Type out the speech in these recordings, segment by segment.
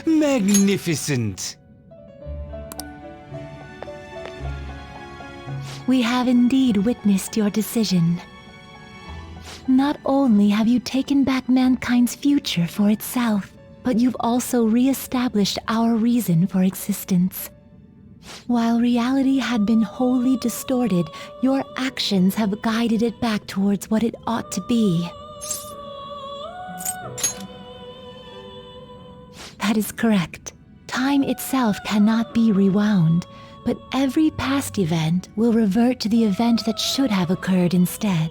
Magnificent! We have indeed witnessed your decision. Not only have you taken back mankind's future for itself, but you've also re-established our reason for existence. While reality had been wholly distorted, your actions have guided it back towards what it ought to be. That is correct. Time itself cannot be rewound, but every past event will revert to the event that should have occurred instead.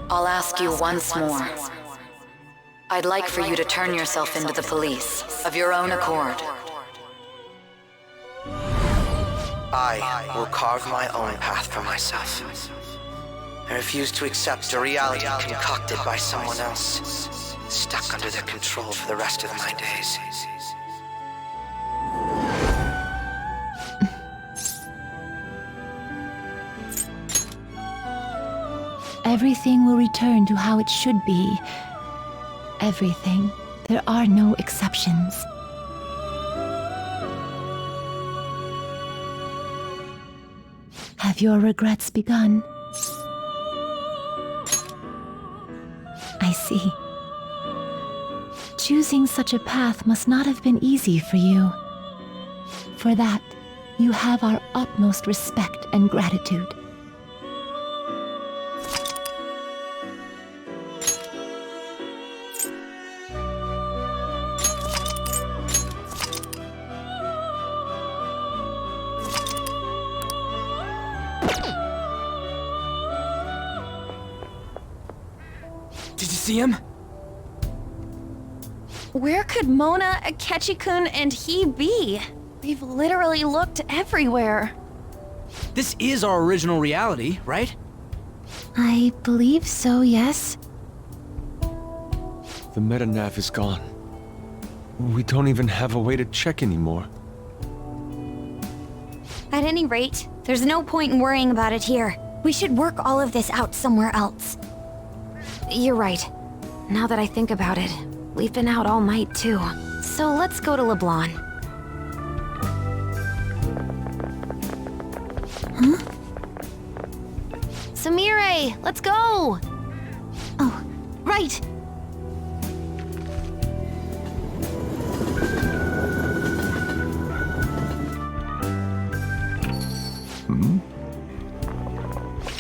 I'll ask you once more. I'd like for you to turn yourself into the police, of your own accord. I will carve my own path for myself. I refuse to accept a reality concocted by someone else, stuck under their control for the rest of my days. Everything will return to how it should be. Everything. There are no exceptions. Have your regrets begun? I see. Choosing such a path must not have been easy for you. For that, you have our utmost respect and gratitude. Did you see him? Where could Mona, Akechi-kun, and he be? We've literally looked everywhere. This is our original reality, right? I believe so, yes. The metanav is gone. We don't even have a way to check anymore. At any rate, there's no point in worrying about it here. We should work all of this out somewhere else. You're right. Now that I think about it, we've been out all night too. So let's go to LeBlanc. Huh? Samire, let's go! Oh, right!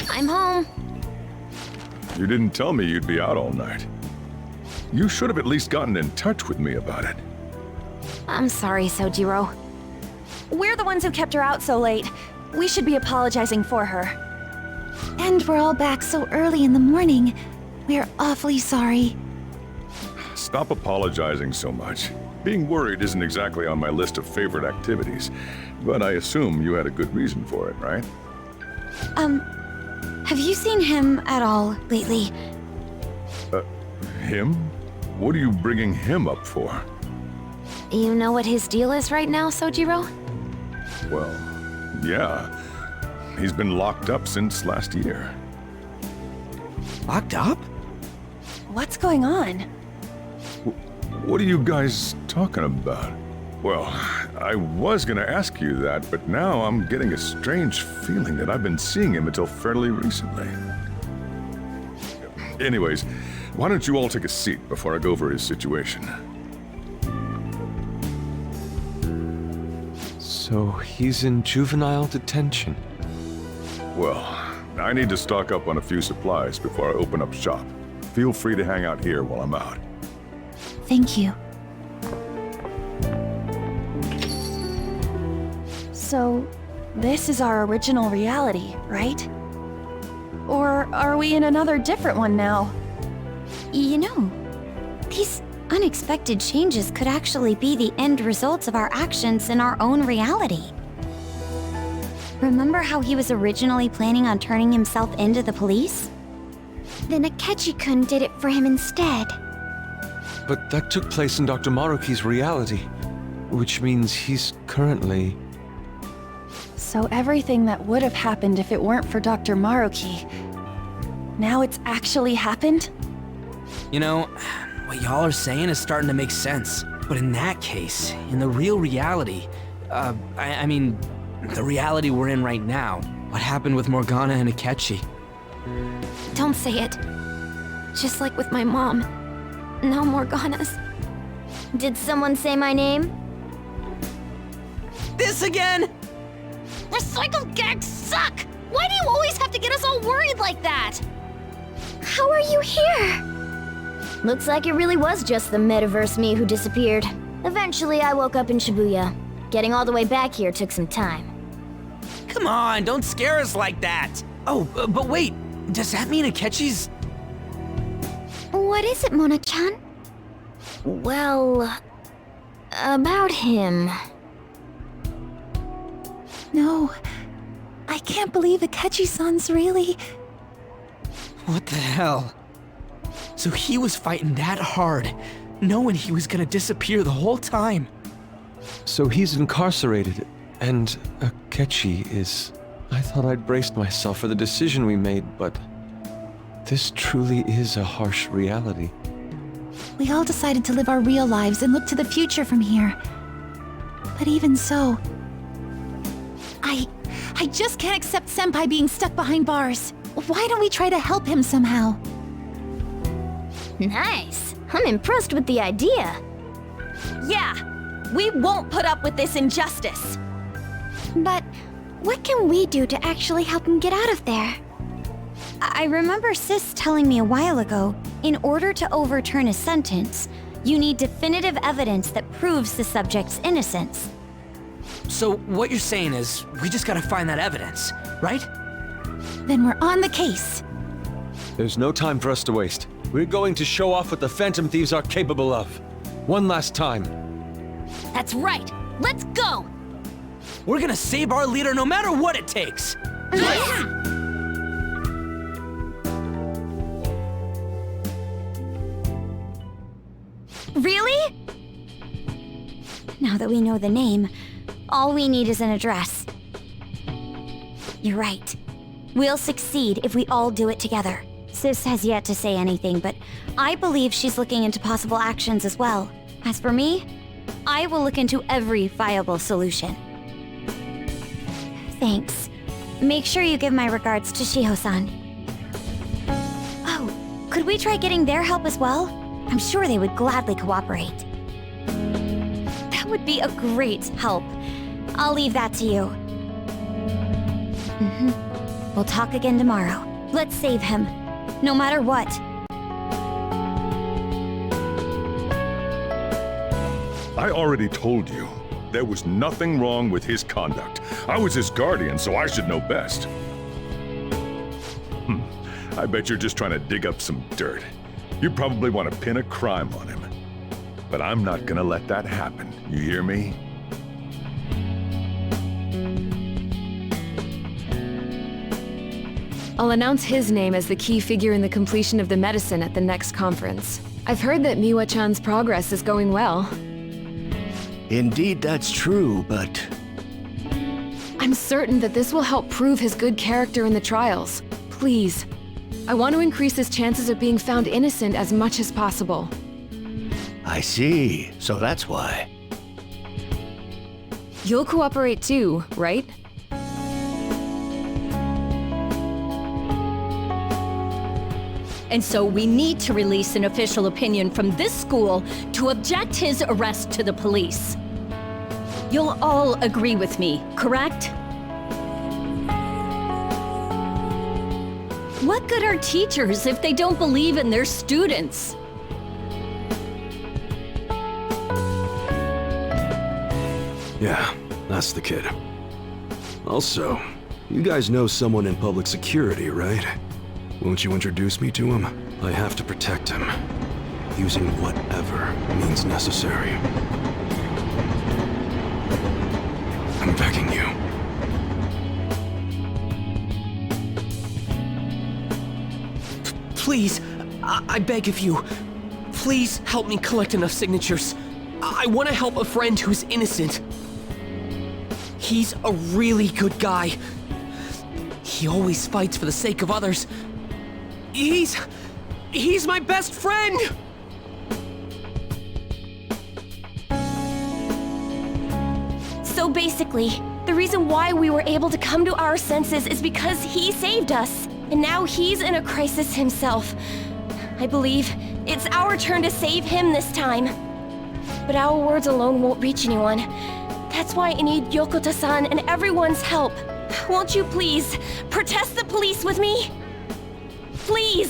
I'm home. You didn't tell me you'd be out all night. You should have at least gotten in touch with me about it. I'm sorry, Sojiro. We're the ones who kept her out so late. We should be apologizing for her. And we're all back so early in the morning. We're awfully sorry. Stop apologizing so much. Being worried isn't exactly on my list of favorite activities, but I assume you had a good reason for it, right? Have you seen him at all lately? Him? What are you bringing him up for? You know what his deal is right now, Sojiro? Well, yeah. He's been locked up since last year. Locked up? What's going on? What are you guys talking about? Well, I was gonna ask you that, but now I'm getting a strange feeling that I've been seeing him until fairly recently. Anyways, why don't you all take a seat before I go over his situation? So he's in juvenile detention. Well, I need to stock up on a few supplies before I open up shop. Feel free to hang out here while I'm out. Thank you. So, this is our original reality, right? Or are we in another different one now? You know, these unexpected changes could actually be the end results of our actions in our own reality. Remember how he was originally planning on turning himself into the police? Then Akechi-kun did it for him instead. But that took place in Dr. Maruki's reality, which means he's currently... So everything that would have happened if it weren't for Dr. Maruki, Now it's actually happened? You know, what y'all are saying is starting to make sense. But in that case, in the real reality, I mean, the reality we're in right now, what happened with Morgana and Akechi? Don't say it. Just like with my mom. Now Morgana's. Did someone say my name? This again? Recycled gags suck! Why do you always have to get us all worried like that? How are you here? Looks like it really was just the metaverse me who disappeared. Eventually, I woke up in Shibuya. Getting all the way back here took some time. Come on, don't scare us like that. Oh, but wait, does that mean Akechi's... What is it, Mona-chan? Well, about him. No, I can't believe Akechi-san's really... What the hell? So he was fighting that hard, knowing he was gonna disappear the whole time. So he's incarcerated, and Akechi is... I thought I'd braced myself for the decision we made, but... this truly is a harsh reality. We all decided to live our real lives and look to the future from here. But even so... I just can't accept Senpai being stuck behind bars. Why don't we try to help him somehow? Nice. I'm impressed with the idea. Yeah, we won't put up with this injustice. But what can we do to actually help him get out of there? I remember Sis telling me a while ago, in order to overturn a sentence, you need definitive evidence that proves the subject's innocence. So what you're saying is, we just gotta find that evidence, right? Then we're on the case. There's no time for us to waste. We're going to show off what the Phantom Thieves are capable of. One last time. That's right. Let's go! We're gonna save our leader no matter what it takes. Really? Now that we know the name, all we need is an address. You're right. We'll succeed if we all do it together. Sis has yet to say anything, but I believe she's looking into possible actions as well. As for me, I will look into every viable solution. Thanks. Make sure you give my regards to Shiho-san. Oh, could we try getting their help as well? I'm sure they would gladly cooperate. That would be a great help. I'll leave that to you. We'll talk again tomorrow. Let's save him, no matter what. I already told you, there was nothing wrong with his conduct. I was his guardian, so I should know best. I bet you're just trying to dig up some dirt. You probably want to pin a crime on him. But I'm not gonna let that happen, you hear me? I'll announce his name as the key figure in the completion of the medicine at the next conference. I've heard that Miwa-chan's progress is going well. Indeed, that's true, but... I'm certain that this will help prove his good character in the trials. Please. I want to increase his chances of being found innocent as much as possible. I see. So that's why. You'll cooperate too, right? And so we need to release an official opinion from this school to object his arrest to the police. You'll all agree with me, correct? What good are teachers if they don't believe in their students? Yeah, that's the kid. Also, you guys know someone in public security, right? Won't you introduce me to him? I have to protect him, using whatever means necessary. I'm begging you. Please, I beg of you, please help me collect enough signatures. I want to help a friend who's innocent. He's a really good guy. He always fights for the sake of others. He's my best friend! So basically, the reason why we were able to come to our senses is because he saved us. And now he's in a crisis himself. I believe it's our turn to save him this time. But our words alone won't reach anyone. That's why I need Yokota-san and everyone's help. Won't you please protest the police with me? Please!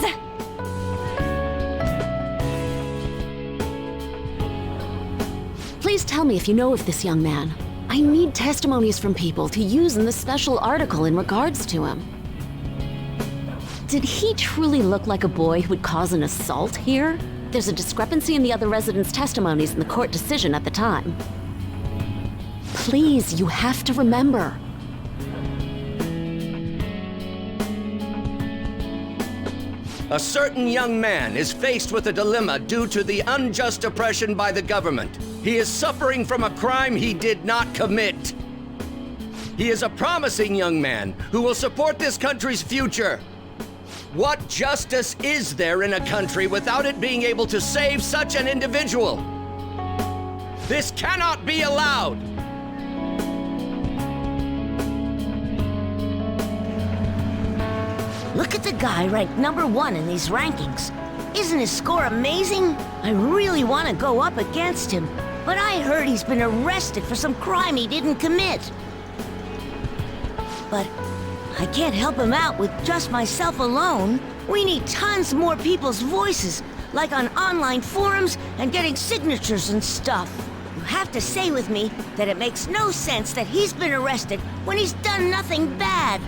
Please tell me if you know of this young man. I need testimonies from people to use in the special article in regards to him. Did he truly look like a boy who would cause an assault here? There's a discrepancy in the other residents' testimonies in the court decision at the time. Please, you have to remember. A certain young man is faced with a dilemma due to the unjust oppression by the government. He is suffering from a crime he did not commit. He is a promising young man who will support this country's future. What justice is there in a country without it being able to save such an individual? This cannot be allowed! Look at the guy ranked #1 in these rankings. Isn't his score amazing? I really want to go up against him, but I heard he's been arrested for some crime he didn't commit. But I can't help him out with just myself alone. We need tons more people's voices, like on online forums and getting signatures and stuff. You have to say with me that it makes no sense that he's been arrested when he's done nothing bad.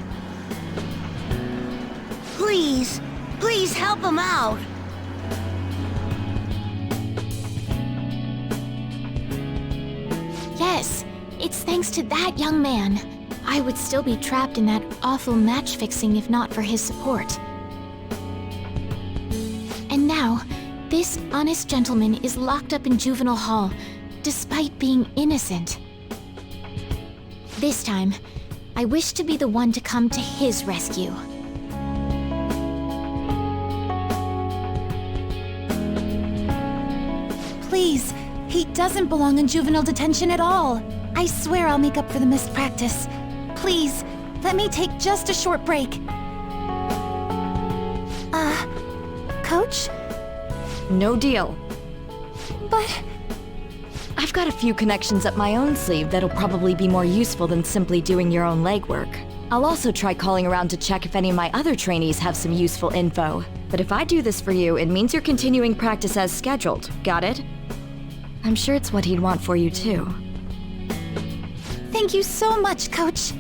Please, please help him out. Yes, it's thanks to that young man. I would still be trapped in that awful match fixing if not for his support. And now, this honest gentleman is locked up in juvenile hall, despite being innocent. This time, I wish to be the one to come to his rescue. Please, he doesn't belong in juvenile detention at all. I swear I'll make up for the missed practice. Please, let me take just a short break. Coach? No deal. But... I've got a few connections up my own sleeve that'll probably be more useful than simply doing your own legwork. I'll also try calling around to check if any of my other trainees have some useful info. But if I do this for you, it means you're continuing practice as scheduled. Got it? I'm sure it's what he'd want for you too. Thank you so much, Coach.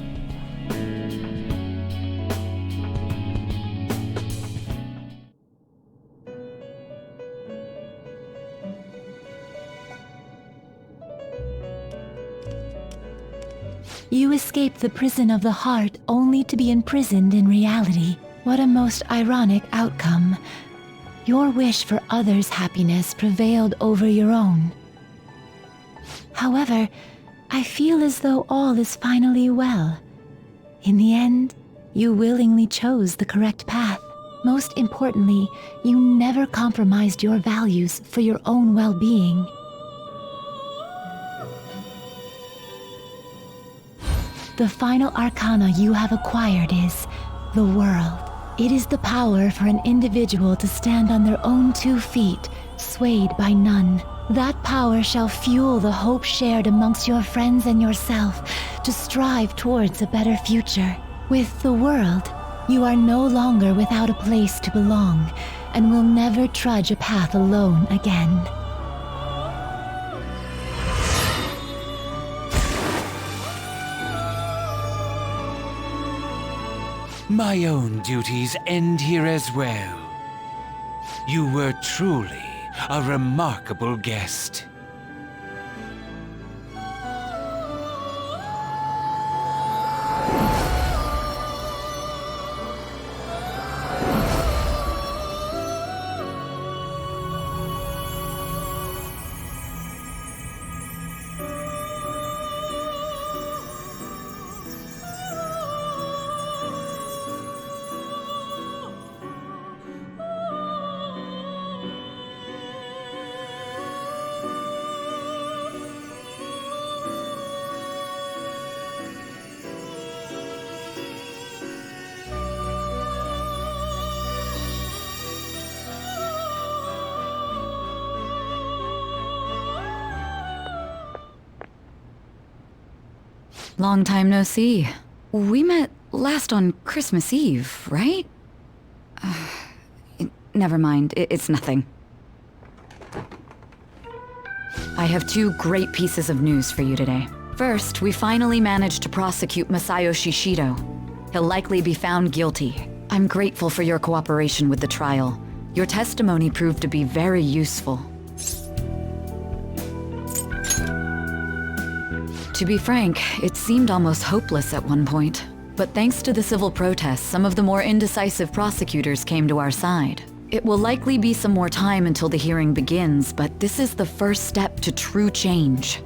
You escape the prison of the heart only to be imprisoned in reality. What a most ironic outcome. Your wish for others' happiness prevailed over your own. However, I feel as though all is finally well. In the end, you willingly chose the correct path. Most importantly, you never compromised your values for your own well-being. The final arcana you have acquired is the world. It is the power for an individual to stand on their own 2 feet, swayed by none. That power shall fuel the hope shared amongst your friends and yourself to strive towards a better future. With the world, you are no longer without a place to belong, and will never trudge a path alone again. My own duties end here as well. You were truly a remarkable guest. Long time no see. We met last on Christmas Eve, right? Never mind, it's nothing. I have two great pieces of news for you today. First, we finally managed to prosecute Masayo Shishido. He'll likely be found guilty. I'm grateful for your cooperation with the trial. Your testimony proved to be very useful. To be frank, it seemed almost hopeless at one point. But thanks to the civil protests, some of the more indecisive prosecutors came to our side. It will likely be some more time until the hearing begins, but this is the first step to true change.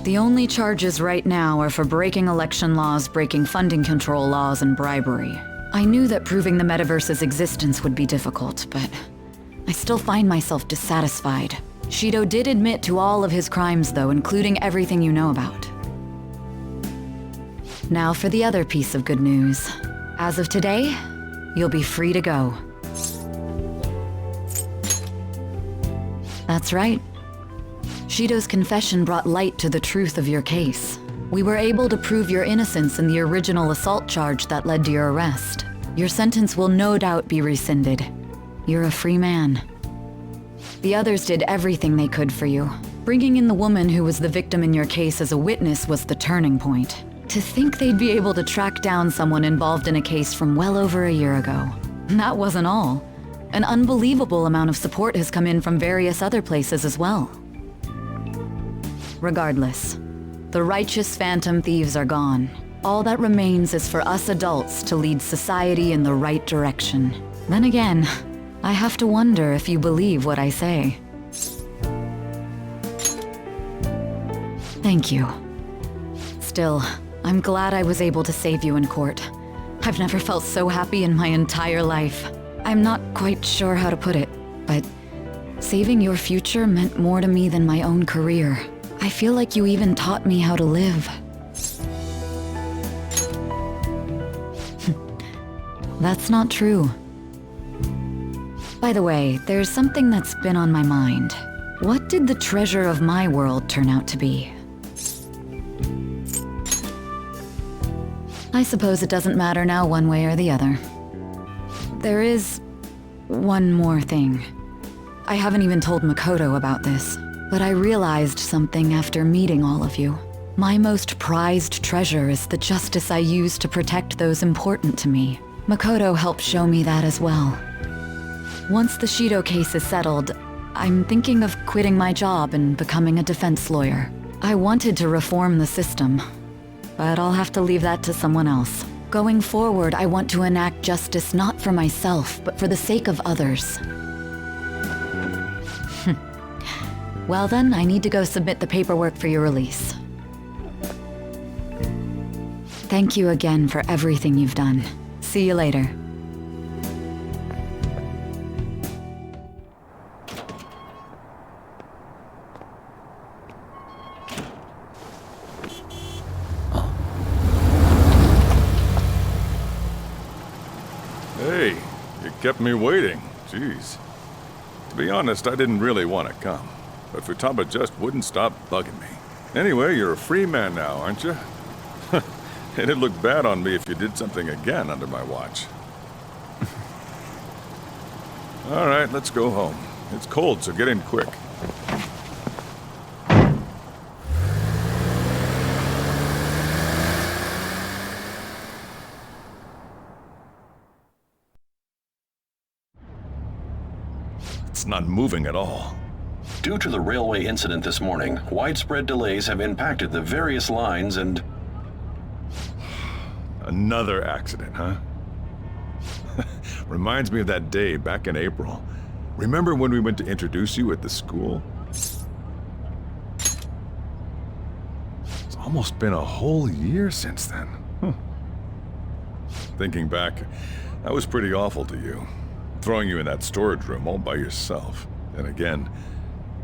The only charges right now are for breaking election laws, breaking funding control laws, and bribery. I knew that proving the metaverse's existence would be difficult, but I still find myself dissatisfied. Shido did admit to all of his crimes, though, including everything you know about. Now for the other piece of good news. As of today, you'll be free to go. That's right. Shido's confession brought light to the truth of your case. We were able to prove your innocence in the original assault charge that led to your arrest. Your sentence will no doubt be rescinded. You're a free man. The others did everything they could for you. Bringing in the woman who was the victim in your case as a witness was the turning point. To think they'd be able to track down someone involved in a case from well over a year ago. That wasn't all. An unbelievable amount of support has come in from various other places as well. Regardless, the righteous phantom thieves are gone. All that remains is for us adults to lead society in the right direction. Then again, I have to wonder if you believe what I say. Thank you. Still, I'm glad I was able to save you in court. I've never felt so happy in my entire life. I'm not quite sure how to put it, but saving your future meant more to me than my own career. I feel like you even taught me how to live. That's not true. By the way, there's something that's been on my mind. What did the treasure of my world turn out to be? I suppose it doesn't matter now one way or the other. There is one more thing. I haven't even told Makoto about this, but I realized something after meeting all of you. My most prized treasure is the justice I use to protect those important to me. Makoto helped show me that as well. Once the Shido case is settled, I'm thinking of quitting my job and becoming a defense lawyer. I wanted to reform the system, but I'll have to leave that to someone else. Going forward, I want to enact justice not for myself, but for the sake of others. Well then, I need to go submit the paperwork for your release. Thank you again for everything you've done. See you later. Hey, you kept me waiting. Jeez. To be honest, I didn't really want to come, but Futaba just wouldn't stop bugging me. Anyway, you're a free man now, aren't you? It'd look bad on me if you did something again under my watch. All right, let's go home. It's cold, so get in quick. It's not moving at all. Due to the railway incident this morning, widespread delays have impacted the various lines and... Another accident, huh? Reminds me of that day back in April. Remember when we went to introduce you at the school? It's almost been a whole year since then. Thinking back, I was pretty awful to you. Throwing you in that storage room all by yourself. And again,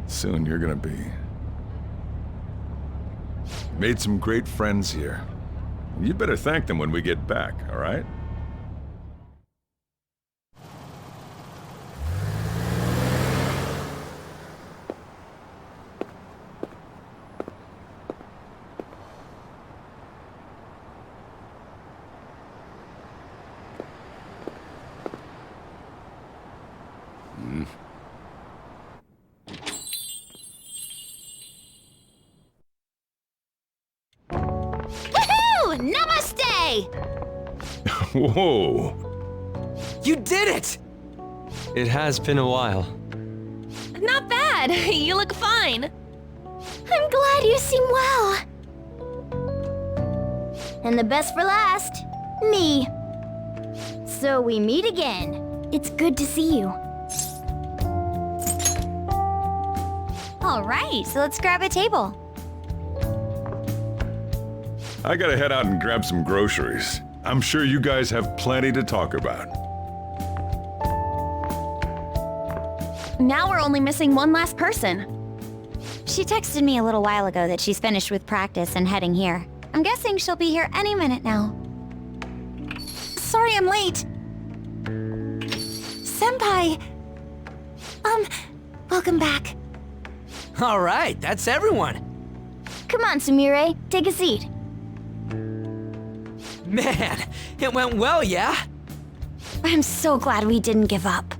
soon you're gonna be. Made some great friends here. You'd better thank them when we get back, all right? Woohoo! Namaste! Whoa. You did it! It has been a while. Not bad. You look fine. I'm glad you seem well. And the best for last, me. So we meet again. It's good to see you. All right, so let's grab a table. I gotta head out and grab some groceries. I'm sure you guys have plenty to talk about. Now we're only missing one last person. She texted me a little while ago that she's finished with practice and heading here. I'm guessing she'll be here any minute now. Sorry I'm late. Senpai! Welcome back. All right, that's everyone. Come on, Sumire, take a seat. Man, it went well, yeah? I'm so glad we didn't give up.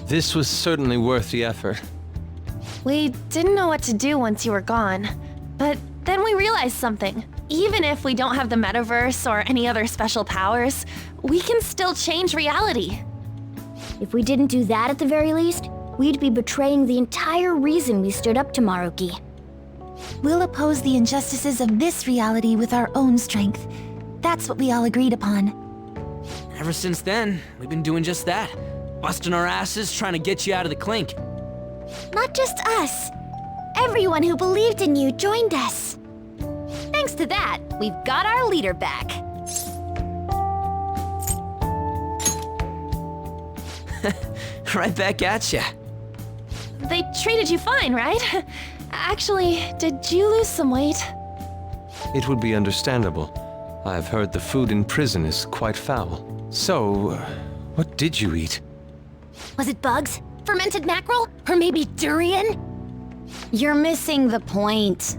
This was certainly worth the effort. We didn't know what to do once you were gone, but then we realized something. Even if we don't have the metaverse or any other special powers, we can still change reality. If we didn't do that at the very least, we'd be betraying the entire reason we stood up to Maruki. We'll oppose the injustices of this reality with our own strength. That's what we all agreed upon. Ever since then, we've been doing just that. Busting our asses trying to get you out of the clink. Not just us. Everyone who believed in you joined us. Thanks to that, we've got our leader back. Right back at ya. They treated you fine, right? Actually, did you lose some weight? It would be understandable. I've heard the food in prison is quite foul. So, what did you eat? Was it bugs? Fermented mackerel? Or maybe durian? You're missing the point.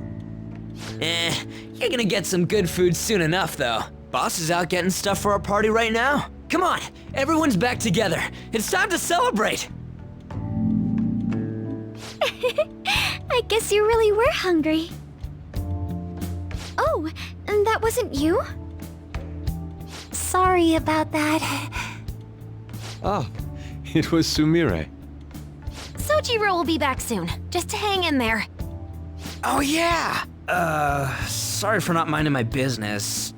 You're gonna get some good food soon enough, though. Boss is out getting stuff for our party right now. Come on, everyone's back together. It's time to celebrate. I guess you really were hungry. Oh, and that wasn't you? Sorry about that. Ah, it was Sumire. Sojiro will be back soon. Just hang in there. Oh yeah! Sorry for not minding my business.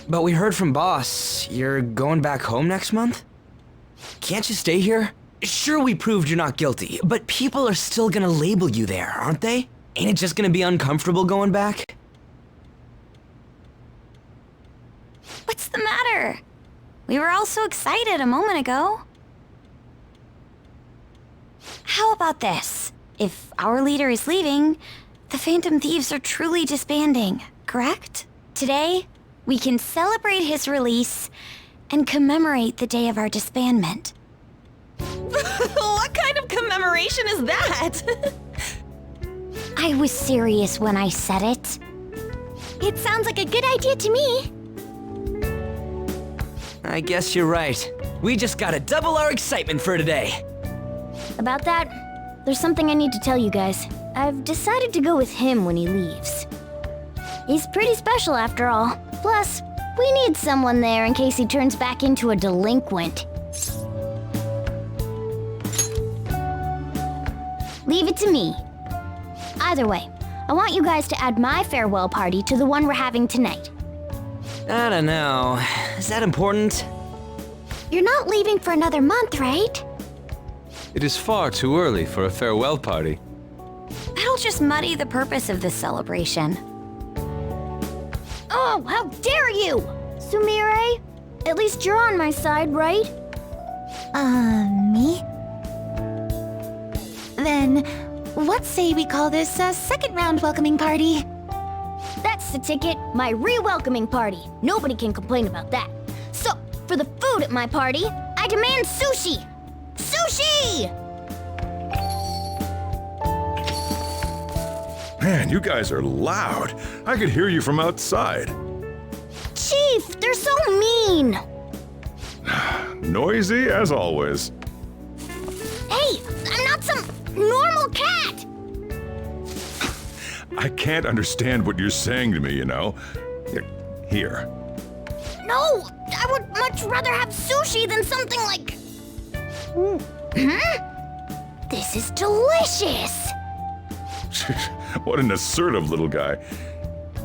But we heard from Boss, you're going back home next month? Can't you stay here? Sure, we proved you're not guilty, but people are still gonna label you there, aren't they? Ain't it just gonna be uncomfortable going back? What's the matter? We were all so excited a moment ago. How about this? If our leader is leaving, the Phantom Thieves are truly disbanding, correct? Today, we can celebrate his release and commemorate the day of our disbandment. What kind of commemoration is that? I was serious when I said it. It sounds like a good idea to me. I guess you're right. We just gotta double our excitement for today. About that, there's something I need to tell you guys. I've decided to go with him when he leaves. He's pretty special after all. Plus, we need someone there in case he turns back into a delinquent. Leave it to me. Either way, I want you guys to add my farewell party to the one we're having tonight. I don't know. Is that important? You're not leaving for another month, right? It is far too early for a farewell party. That'll just muddy the purpose of this celebration. Oh, how dare you! Sumire, at least you're on my side, right? Me? Then, what say we call this a second round welcoming party? That's the ticket, my re-welcoming party. Nobody can complain about that. So, for the food at my party, I demand sushi! Sushi! Man, you guys are loud. I could hear you from outside. Chief, they're so mean! Noisy as always. Hey, I'm not some normal cat! I can't understand what you're saying to me, you know? Here. No! I would much rather have sushi than something like... This is delicious! What an assertive little guy.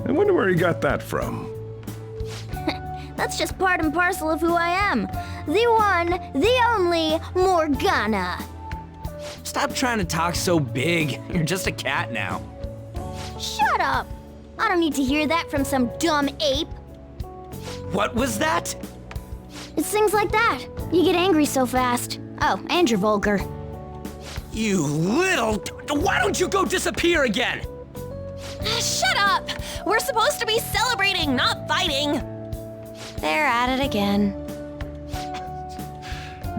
I wonder where he got that from. That's just part and parcel of who I am. The one, the only, Morgana. Stop trying to talk so big. You're just a cat now. Shut up! I don't need to hear that from some dumb ape. What was that? It's things like that. You get angry so fast. Oh, and you're vulgar. You little... Why don't you go disappear again? Shut up! We're supposed to be celebrating, not fighting! They're at it again.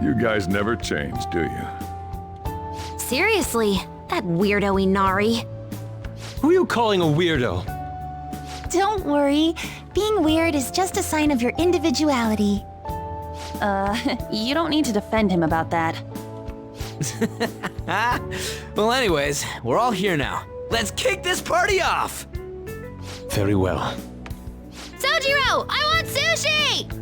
You guys never change, do you? Seriously, that weirdo Inari. Who are you calling a weirdo? Don't worry. Being weird is just a sign of your individuality. You don't need to defend him about that. Well, anyways, we're all here now. Let's kick this party off! Very well. Sojiro, I want sushi!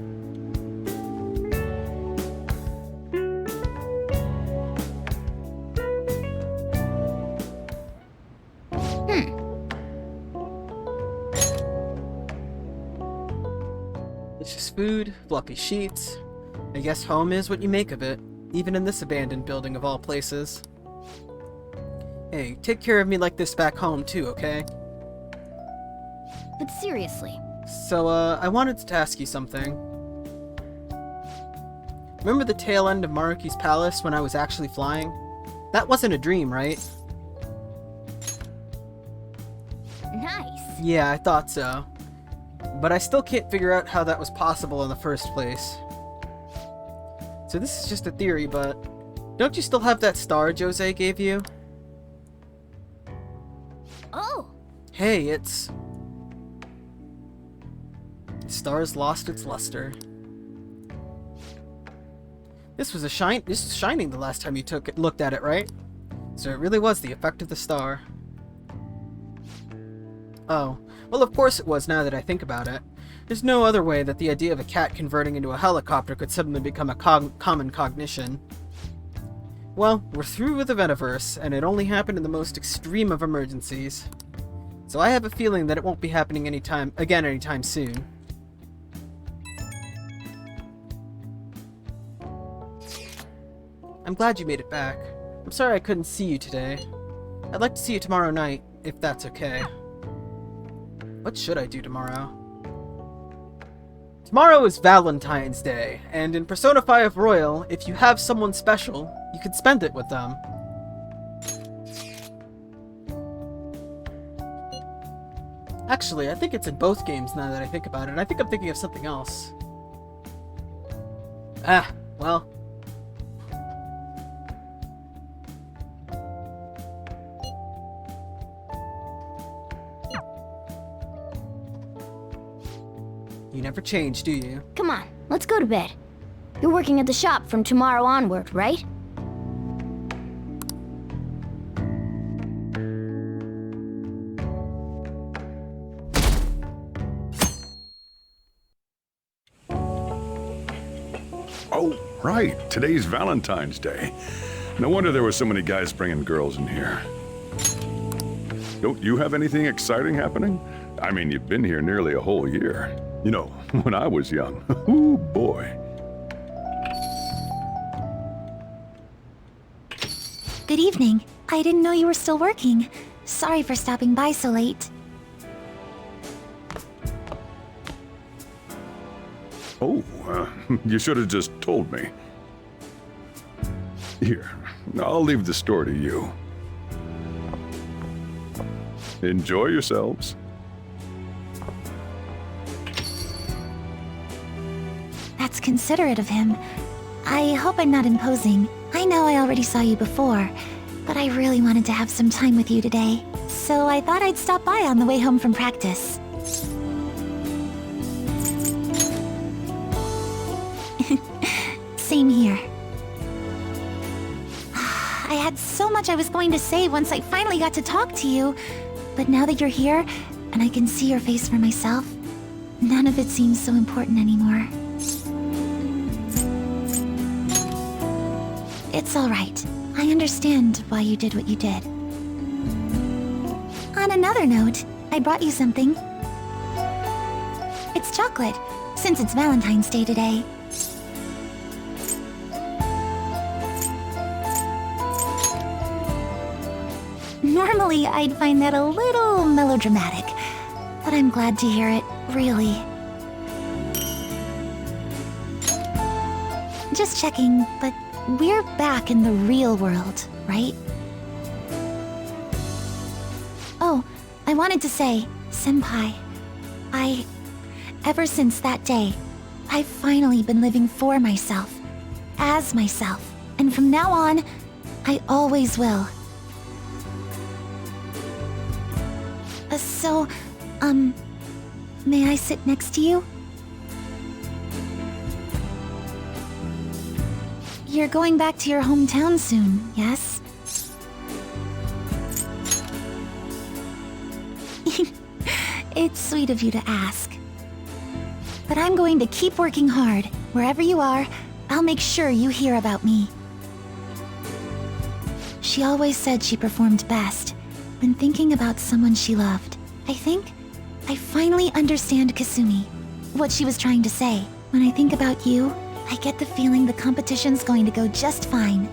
It's just food, fluffy sheets. I guess home is what you make of it, even in this abandoned building of all places. Hey, take care of me like this back home too, okay? But seriously. So, I wanted to ask you something. Remember the tail end of Maruki's palace when I was actually flying? That wasn't a dream, right? Nice. Yeah, I thought so. But I still can't figure out how that was possible in the first place. So this is just a theory, but don't you still have that star Jose gave you? Oh! Hey, it's... The star's lost its luster. This was shining the last time you looked at it, right? So it really was the effect of the star. Oh. Well, of course it was, now that I think about it. There's no other way that the idea of a cat converting into a helicopter could suddenly become a common cognition. Well, we're through with the Veniverse, and it only happened in the most extreme of emergencies. So I have a feeling that it won't be happening anytime soon. I'm glad you made it back. I'm sorry I couldn't see you today. I'd like to see you tomorrow night, if that's okay. What should I do tomorrow? Tomorrow is Valentine's Day, and in Persona 5 Royal, if you have someone special, you can spend it with them. Actually, I think it's in both games now that I think about it. I think I'm thinking of something else. Ah, well. You never change, do you? Come on, let's go to bed. You're working at the shop from tomorrow onward, right? Oh, right. Today's Valentine's Day. No wonder there were so many guys bringing girls in here. Don't you have anything exciting happening? I mean, you've been here nearly a whole year. You know, when I was young. Ooh, boy. Good evening. I didn't know you were still working. Sorry for stopping by so late. Oh, you should have just told me. Here, I'll leave the store to you. Enjoy yourselves. That's considerate of him. I hope I'm not imposing. I know I already saw you before, but I really wanted to have some time with you today. So I thought I'd stop by on the way home from practice. Same here. I had so much I was going to say once I finally got to talk to you, But now that you're here, and I can see your face for myself, none of it seems so important anymore. It's alright. I understand why you did what you did. On another note, I brought you something. It's chocolate, since it's Valentine's Day today. Normally, I'd find that a little melodramatic, but I'm glad to hear it, really. Just checking, but we're back in the real world, right? Oh, I wanted to say, Senpai, ever since that day, I've finally been living for myself, as myself, and from now on, I always will. So, may I sit next to you? You're going back to your hometown soon, yes? It's sweet of you to ask. But I'm going to keep working hard. Wherever you are, I'll make sure you hear about me. She always said she performed best when thinking about someone she loved. I think I finally understand Kasumi, what she was trying to say. When I think about you, I get the feeling the competition's going to go just fine.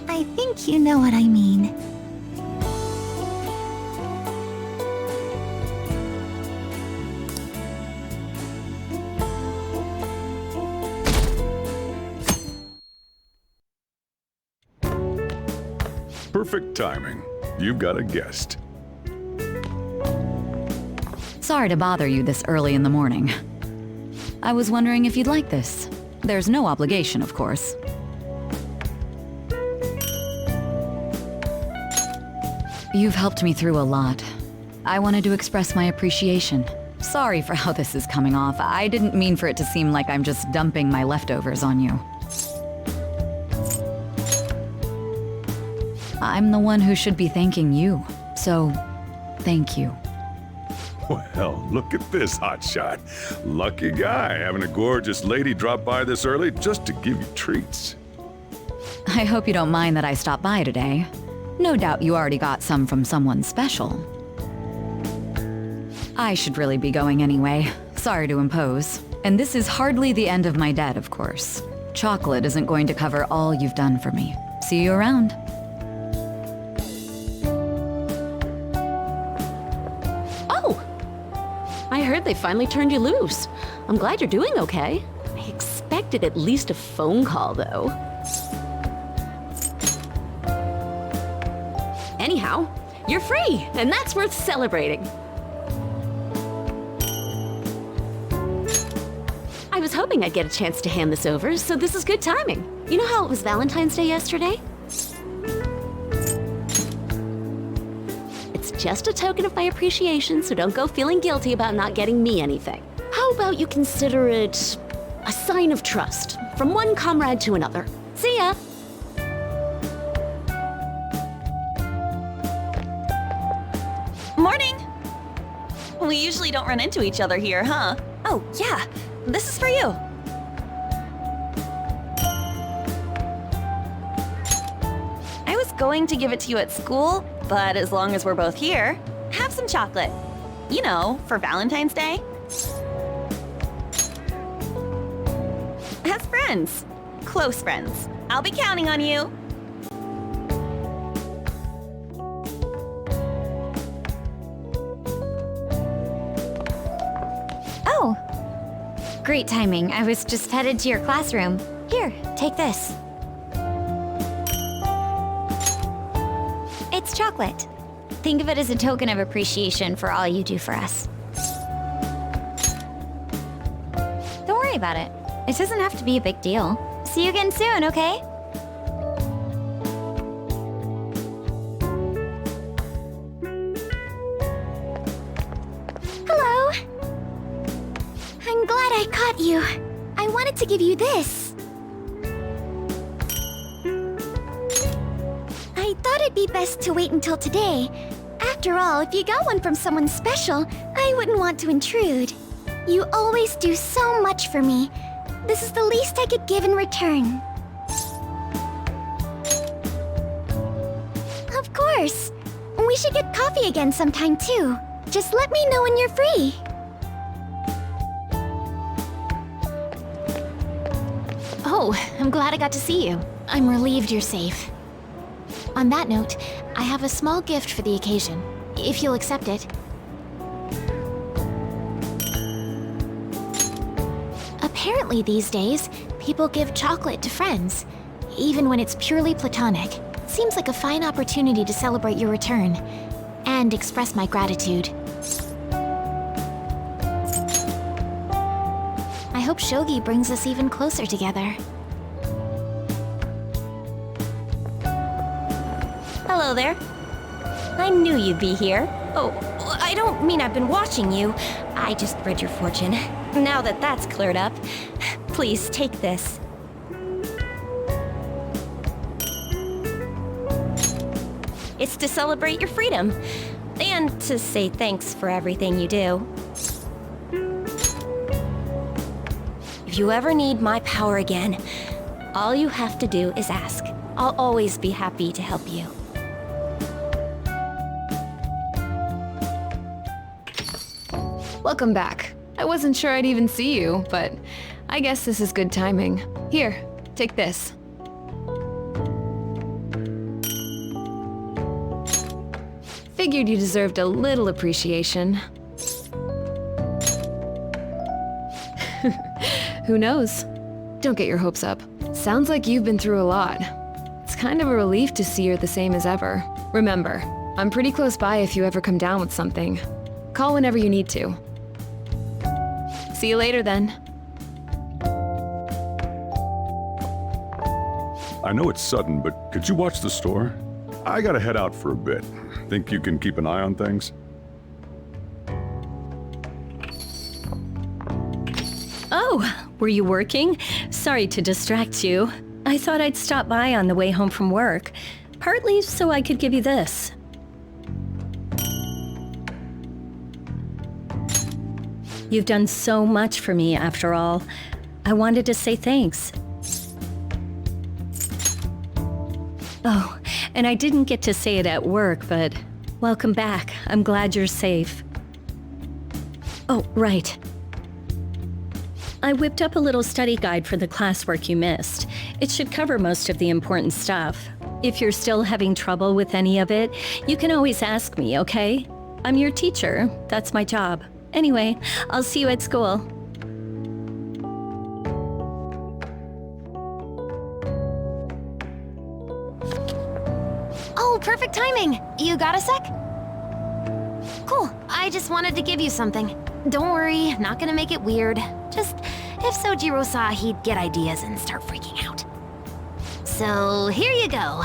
I think you know what I mean. Perfect timing. You've got a guest. Sorry to bother you this early in the morning. I was wondering if you'd like this. There's no obligation, of course. You've helped me through a lot. I wanted to express my appreciation. Sorry for how this is coming off. I didn't mean for it to seem like I'm just dumping my leftovers on you. I'm the one who should be thanking you, so thank you. Well, look at this hotshot. Lucky guy having a gorgeous lady drop by this early just to give you treats. I hope you don't mind that I stopped by today. No doubt you already got some from someone special. I should really be going anyway. Sorry to impose. And this is hardly the end of my debt, of course. Chocolate isn't going to cover all you've done for me. See you around. I heard they finally turned you loose. I'm glad you're doing okay. I expected at least a phone call, though. Anyhow, you're free, and that's worth celebrating. I was hoping I'd get a chance to hand this over, so this is good timing. You know how it was Valentine's Day yesterday? Just a token of my appreciation, so don't go feeling guilty about not getting me anything. How about you consider it a sign of trust from one comrade to another? See ya! Morning! We usually don't run into each other here, huh? Oh, yeah. This is for you. I was going to give it to you at school, but as long as we're both here, have some chocolate. You know, for Valentine's Day. As friends. Close friends. I'll be counting on you. Oh. Great timing. I was just headed to your classroom. Here, take this. It's chocolate. Think of it as a token of appreciation for all you do for us. Don't worry about it. It doesn't have to be a big deal. See you again soon, okay? Hello! I'm glad I caught you. I wanted to give you this. thought it'd be best to wait until today. After all, if you got one from someone special, I wouldn't want to intrude. You always do so much for me. This is the least I could give in return. Of course. We should get coffee again sometime too. Just let me know when you're free. Oh, I'm glad I got to see you. I'm relieved you're safe. On that note, I have a small gift for the occasion, if you'll accept it. Apparently these days, people give chocolate to friends, even when it's purely platonic. Seems like a fine opportunity to celebrate your return, and express my gratitude. I hope Shogi brings us even closer together. Hello there. I knew you'd be here. Oh, I don't mean I've been watching you. I just read your fortune. Now that that's cleared up, please take this. It's to celebrate your freedom, and to say thanks for everything you do. If you ever need my power again, all you have to do is ask. I'll always be happy to help you. Welcome back. I wasn't sure I'd even see you, but I guess this is good timing. Here, take this. Figured you deserved a little appreciation. Who knows? Don't get your hopes up. Sounds like you've been through a lot. It's kind of a relief to see you're the same as ever. Remember, I'm pretty close by if you ever come down with something. Call whenever you need to. See you later then. I know it's sudden, but could you watch the store? I gotta head out for a bit. Think you can keep an eye on things? Oh, were you working? Sorry to distract you. I thought I'd stop by on the way home from work, partly so I could give you this. You've done so much for me, after all. I wanted to say thanks. Oh, and I didn't get to say it at work, but welcome back. I'm glad you're safe. Oh, right. I whipped up a little study guide for the classwork you missed. It should cover most of the important stuff. If you're still having trouble with any of it, you can always ask me, okay? I'm your teacher. That's my job. Anyway, I'll see you at school. Oh, perfect timing! You got a sec? Cool, I just wanted to give you something. Don't worry, not gonna make it weird. Just, if Sojiro saw, he'd get ideas and start freaking out. So, here you go.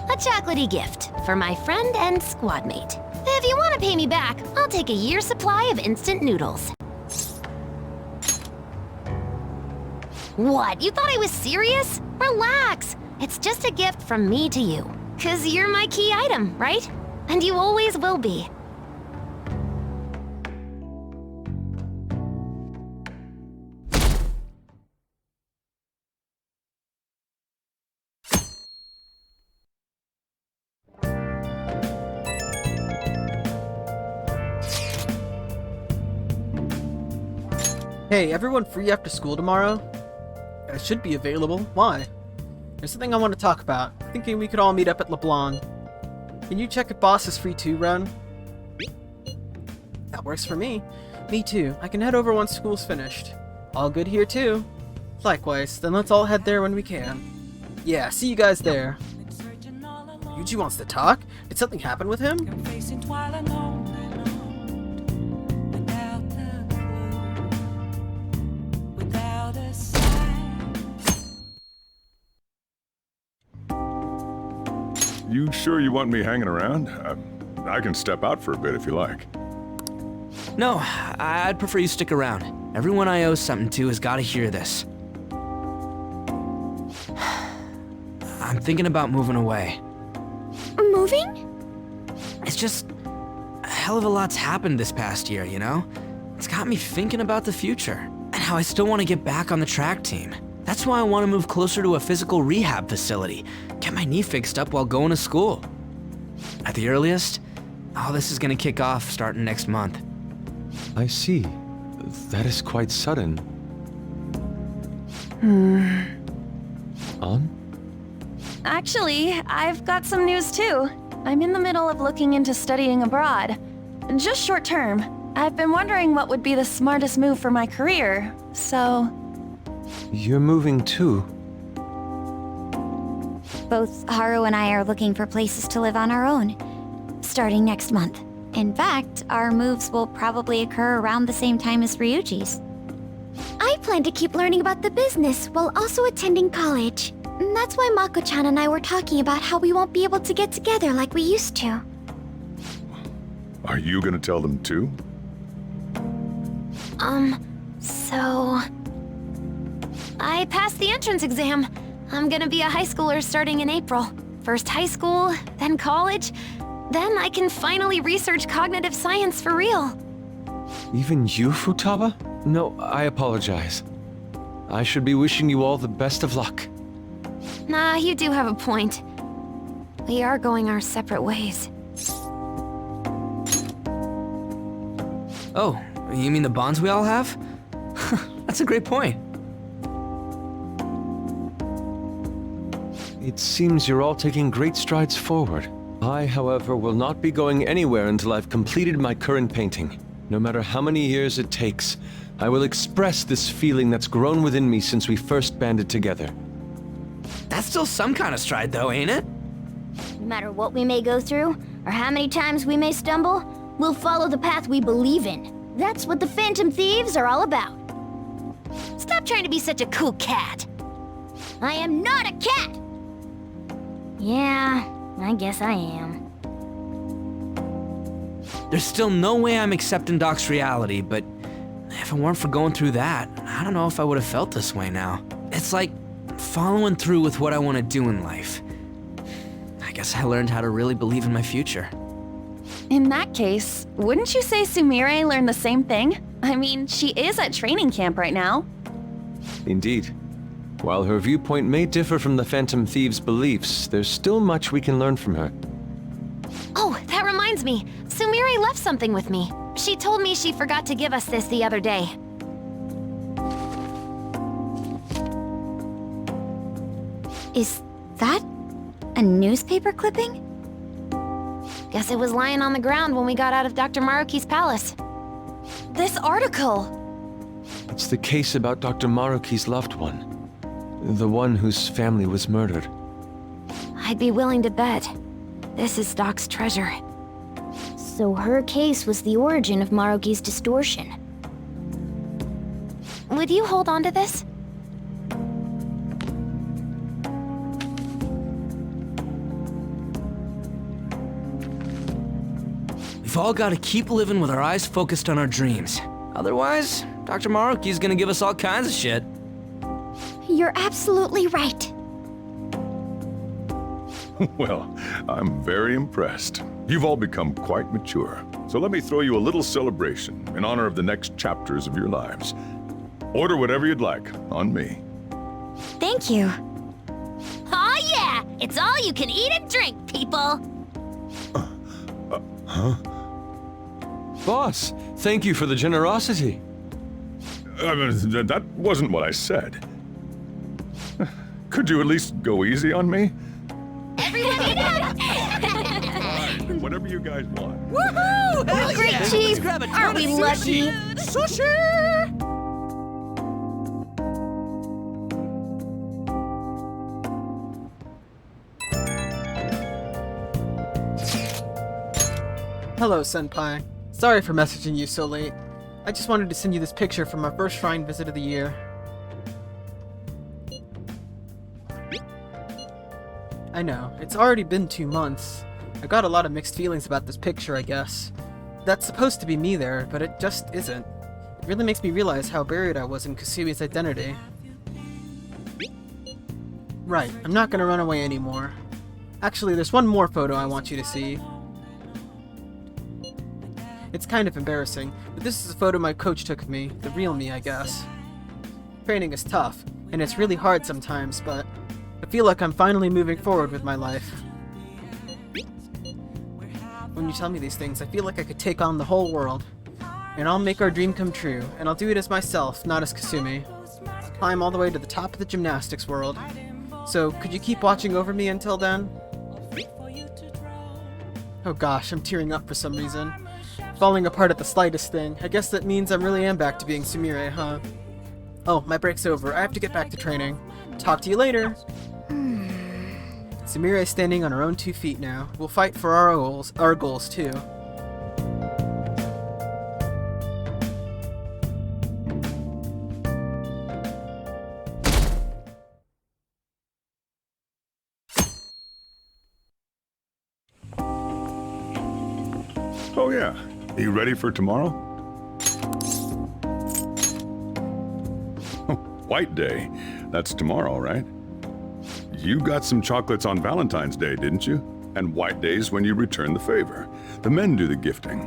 A chocolatey gift for my friend and squad mate. If you want to pay me back, I'll take a year's supply of instant noodles. What, you thought I was serious? Relax. It's just a gift from me to you. 'Cause you're my key item, right? And you always will be. Hey, everyone free after school tomorrow? I should be available. Why? There's something I want to talk about. Thinking we could all meet up at LeBlanc. Can you check if boss is free too, Ren? That works for me. Me too. I can head over once school's finished. All good here too. Likewise, then let's all head there when we can. Yeah, see you guys there. Yuji wants to talk? Did something happen with him? You sure you want me hanging around? I can step out for a bit if you like. No, I'd prefer you stick around. Everyone I owe something to has got to hear this. I'm thinking about moving away. Moving? It's just a hell of a lot's happened this past year, you know? It's got me thinking about the future and how I still want to get back on the track team. That's why I want to move closer to a physical rehab facility, get my knee fixed up while going to school. At the earliest, all this is going to kick off starting next month. I see. That is quite sudden. On? Actually, I've got some news too. I'm in the middle of looking into studying abroad. Just short term. I've been wondering what would be the smartest move for my career, so... You're moving too. Both Haru and I are looking for places to live on our own, starting next month. In fact, our moves will probably occur around the same time as Ryuji's. I plan to keep learning about the business while also attending college. That's why Mako-chan and I were talking about how we won't be able to get together like we used to. Are you gonna tell them too? So... I passed the entrance exam. I'm gonna be a high schooler starting in April. First high school, then college. Then I can finally research cognitive science for real. Even you, Futaba? No, I apologize. I should be wishing you all the best of luck. Nah, you do have a point. We are going our separate ways. Oh, you mean the bonds we all have? That's a great point. It seems you're all taking great strides forward. I, however, will not be going anywhere until I've completed my current painting. No matter how many years it takes, I will express this feeling that's grown within me since we first banded together. That's still some kind of stride though, ain't it? No matter what we may go through, or how many times we may stumble, we'll follow the path we believe in. That's what the Phantom Thieves are all about. Stop trying to be such a cool cat. I am not a cat! Yeah, I guess I am. There's still no way I'm accepting Doc's reality, but if it weren't for going through that, I don't know if I would have felt this way now. It's like following through with what I want to do in life. I guess I learned how to really believe in my future. In that case, wouldn't you say Sumire learned the same thing? I mean, she is at training camp right now. Indeed. While her viewpoint may differ from the Phantom Thieves' beliefs, there's still much we can learn from her. Oh, that reminds me. Sumire left something with me. She told me she forgot to give us this the other day. Is that a newspaper clipping? Guess it was lying on the ground when we got out of Dr. Maruki's palace. This article! It's the case about Dr. Maruki's loved one. The one whose family was murdered. I'd be willing to bet this is Doc's treasure. So her case was the origin of Maruki's distortion. Would you hold on to this? We've all got to keep living with our eyes focused on our dreams. Otherwise, Dr. Maruki's gonna give us all kinds of shit. You're absolutely right. Well, I'm very impressed. You've all become quite mature. So let me throw you a little celebration in honor of the next chapters of your lives. Order whatever you'd like, on me. Thank you. Oh yeah! It's all you can eat and drink, people! Huh? Boss, thank you for the generosity. That wasn't what I said. Could you at least go easy on me? Everyone eat out! Whatever you guys want. Woohoo! Oh, Great yeah. cheese! Grab a ton Aren't of we sushi. lucky? Sushi! Hello, Senpai. Sorry for messaging you so late. I just wanted to send you this picture from our first shrine visit of the year. I know, it's already been 2 months. I got a lot of mixed feelings about this picture, I guess. That's supposed to be me there, but it just isn't. It really makes me realize how buried I was in Kusui's identity. Right, I'm not gonna run away anymore. Actually, there's one more photo I want you to see. It's kind of embarrassing, but this is a photo my coach took of me, the real me, I guess. Training is tough, and it's really hard sometimes, but I feel like I'm finally moving forward with my life. When you tell me these things, I feel like I could take on the whole world. And I'll make our dream come true, and I'll do it as myself, not as Kasumi. Climb all the way to the top of the gymnastics world. So, could you keep watching over me until then? Oh gosh, I'm tearing up for some reason. Falling apart at the slightest thing. I guess that means I really am back to being Sumire, huh? Oh, my break's over. I have to get back to training. Talk to you later! Sumire is standing on her own 2 feet now. We'll fight for our goals too. Oh yeah, you ready for tomorrow? White Day. That's tomorrow, right? You got some chocolates on Valentine's Day, didn't you? And White Day's when you return the favor. The men do the gifting.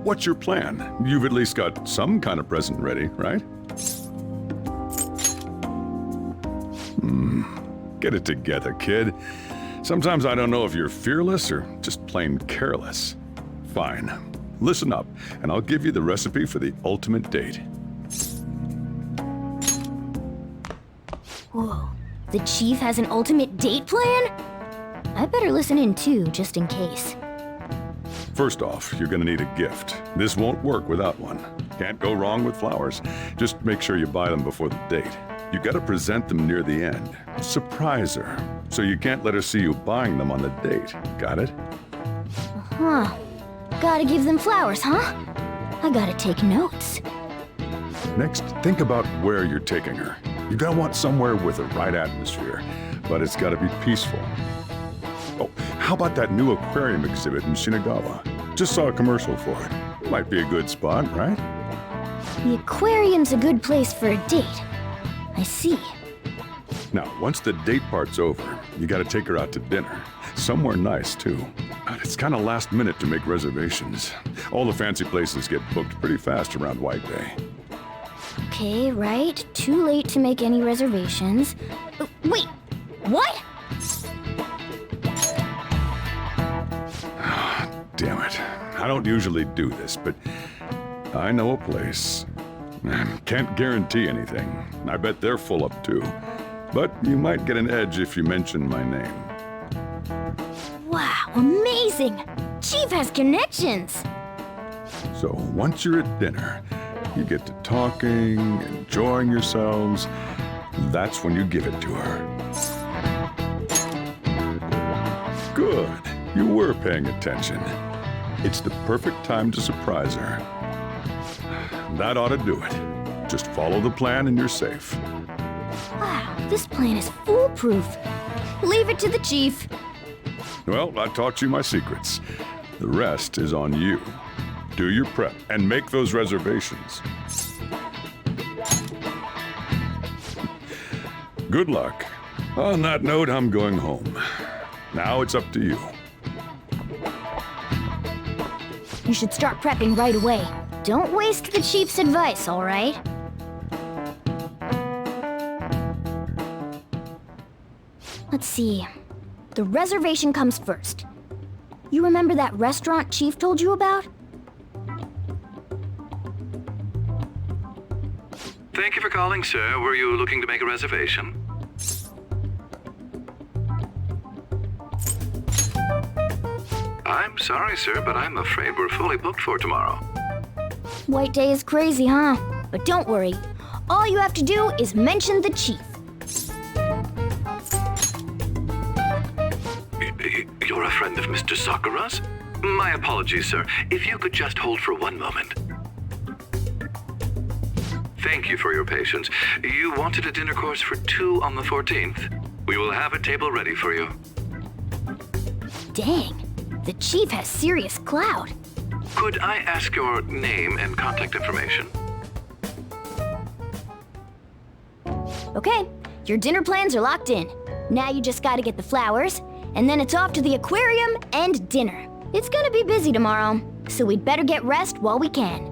What's your plan? You've at least got some kind of present ready, right? Get it together, kid. Sometimes I don't know if you're fearless or just plain careless. Fine. Listen up, and I'll give you the recipe for the ultimate date. Whoa. The chief has an ultimate date plan? I better listen in too, just in case. First off, you're gonna need a gift. This won't work without one. Can't go wrong with flowers. Just make sure you buy them before the date. You gotta present them near the end. Surprise her. So you can't let her see you buying them on the date. Got it? Huh. Gotta give them flowers, huh? I gotta take notes. Next, think about where you're taking her. You're gonna want somewhere with the right atmosphere, but it's gotta be peaceful. Oh, how about that new aquarium exhibit in Shinagawa? Just saw a commercial for it. Might be a good spot, right? The aquarium's a good place for a date. I see. Now, once the date part's over, you gotta take her out to dinner. Somewhere nice, too. But it's kinda last minute to make reservations. All the fancy places get booked pretty fast around White Day. Okay, right. Too late to make any reservations. Wait! What? Damn it. I don't usually do this, but I know a place. Can't guarantee anything. I bet they're full up too. But you might get an edge if you mention my name. Wow, amazing! Chief has connections! So once you're at dinner, you get to talking, enjoying yourselves. That's when you give it to her. Good. You were paying attention. It's the perfect time to surprise her. That ought to do it. Just follow the plan and you're safe. Wow, this plan is foolproof. Leave it to the chief. Well, I taught you my secrets. The rest is on you. Do your prep and make those reservations. Good luck. On that note, I'm going home. Now it's up to you. You should start prepping right away. Don't waste the chief's advice, all right? Let's see. The reservation comes first. You remember that restaurant Chief told you about? Thank you for calling, sir. Were you looking to make a reservation? I'm sorry, sir, but I'm afraid we're fully booked for tomorrow. White Day is crazy, huh? But don't worry. All you have to do is mention the chief. You're a friend of Mr. Sakura's? My apologies, sir. If you could just hold for one moment. Thank you for your patience. You wanted a dinner course for 2 on the 14th. We will have a table ready for you. Dang, the chief has serious clout. Could I ask your name and contact information? Okay, Your dinner plans are locked in. Now you just gotta get the flowers, and then it's off to the aquarium and dinner. It's gonna be busy tomorrow, so we'd better get rest while we can.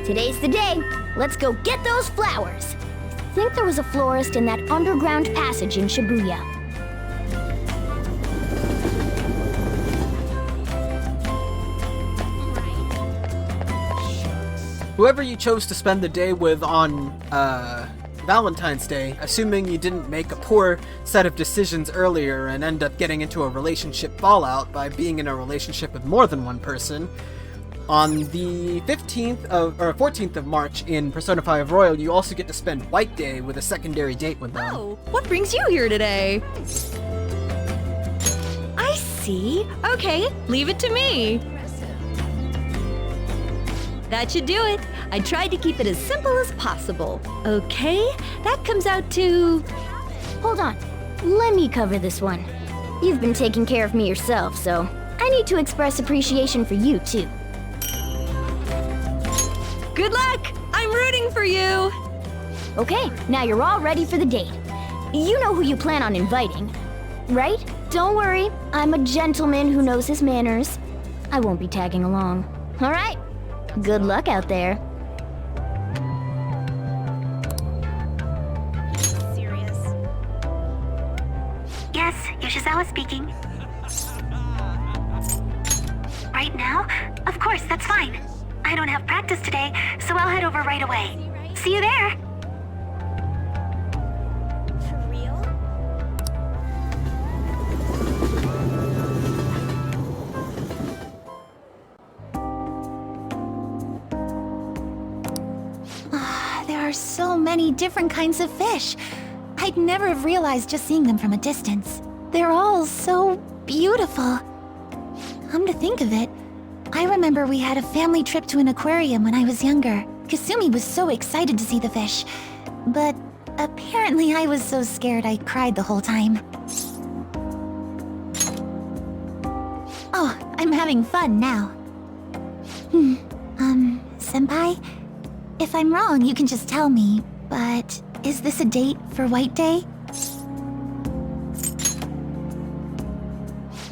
Today's the day. Let's go get those flowers. I think there was a florist in that underground passage in Shibuya. Whoever you chose to spend the day with on Valentine's Day, assuming you didn't make a poor set of decisions earlier and end up getting into a relationship fallout by being in a relationship with more than one person, on the 14th of March in Persona 5 Royal, you also get to spend White Day with a secondary date with them. Oh, what brings you here today? I see. Okay, leave it to me. That should do it. I tried to keep it as simple as possible. Okay, that comes out to... Hold on. Let me cover this one. You've been taking care of me yourself, so I need to express appreciation for you, too. Good luck! I'm rooting for you! Okay, now you're all ready for the date. You know who you plan on inviting, right? Don't worry, I'm a gentleman who knows his manners. I won't be tagging along. All right? Good luck out there. Serious. Yes, Yoshizawa speaking. Right now? Of course, that's fine. I don't have practice today, so I'll head over right away. See you there! For real? There are so many different kinds of fish. I'd never have realized just seeing them from a distance. They're all so beautiful. Come to think of it, I remember we had a family trip to an aquarium when I was younger. Kasumi was so excited to see the fish. But apparently I was so scared I cried the whole time. Oh, I'm having fun now. Senpai? If I'm wrong, you can just tell me, but is this a date for White Day?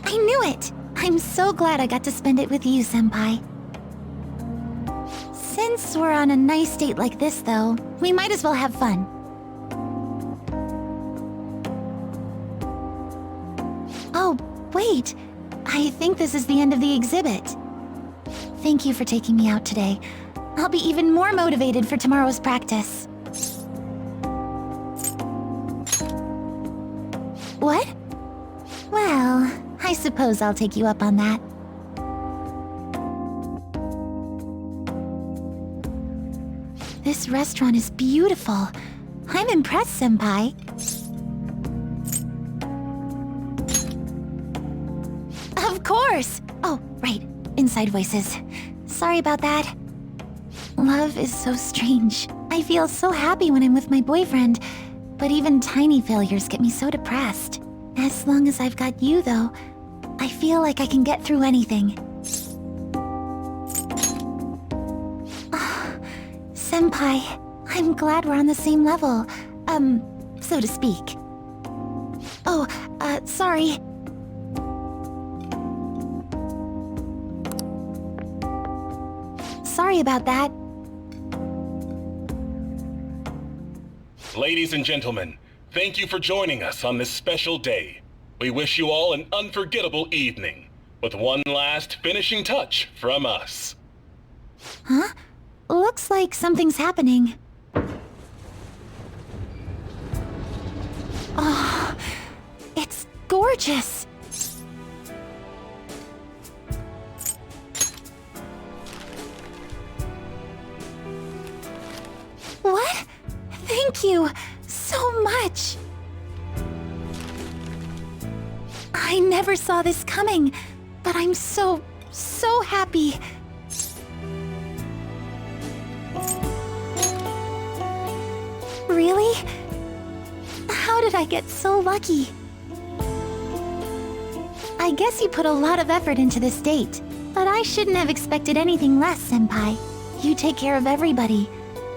I knew it! I'm so glad I got to spend it with you, Senpai. Since we're on a nice date like this, though, we might as well have fun. Oh, wait. I think this is the end of the exhibit. Thank you for taking me out today. I'll be even more motivated for tomorrow's practice. What? Well, I suppose I'll take you up on that. This restaurant is beautiful. I'm impressed, Senpai. Of course! Oh, right. Inside voices. Sorry about that. Love is so strange. I feel so happy when I'm with my boyfriend, but even tiny failures get me so depressed. As long as I've got you, though, I feel like I can get through anything. Senpai, I'm glad we're on the same level. So to speak. Oh, sorry. Sorry about that. Ladies and gentlemen, thank you for joining us on this special day. We wish you all an unforgettable evening, with one last finishing touch from us. Huh? Looks like something's happening. Oh, it's gorgeous. What? Thank you so much. I never saw this coming, but I'm so happy. Really? How did I get so lucky? I guess you put a lot of effort into this date. But I shouldn't have expected anything less, Senpai. You take care of everybody,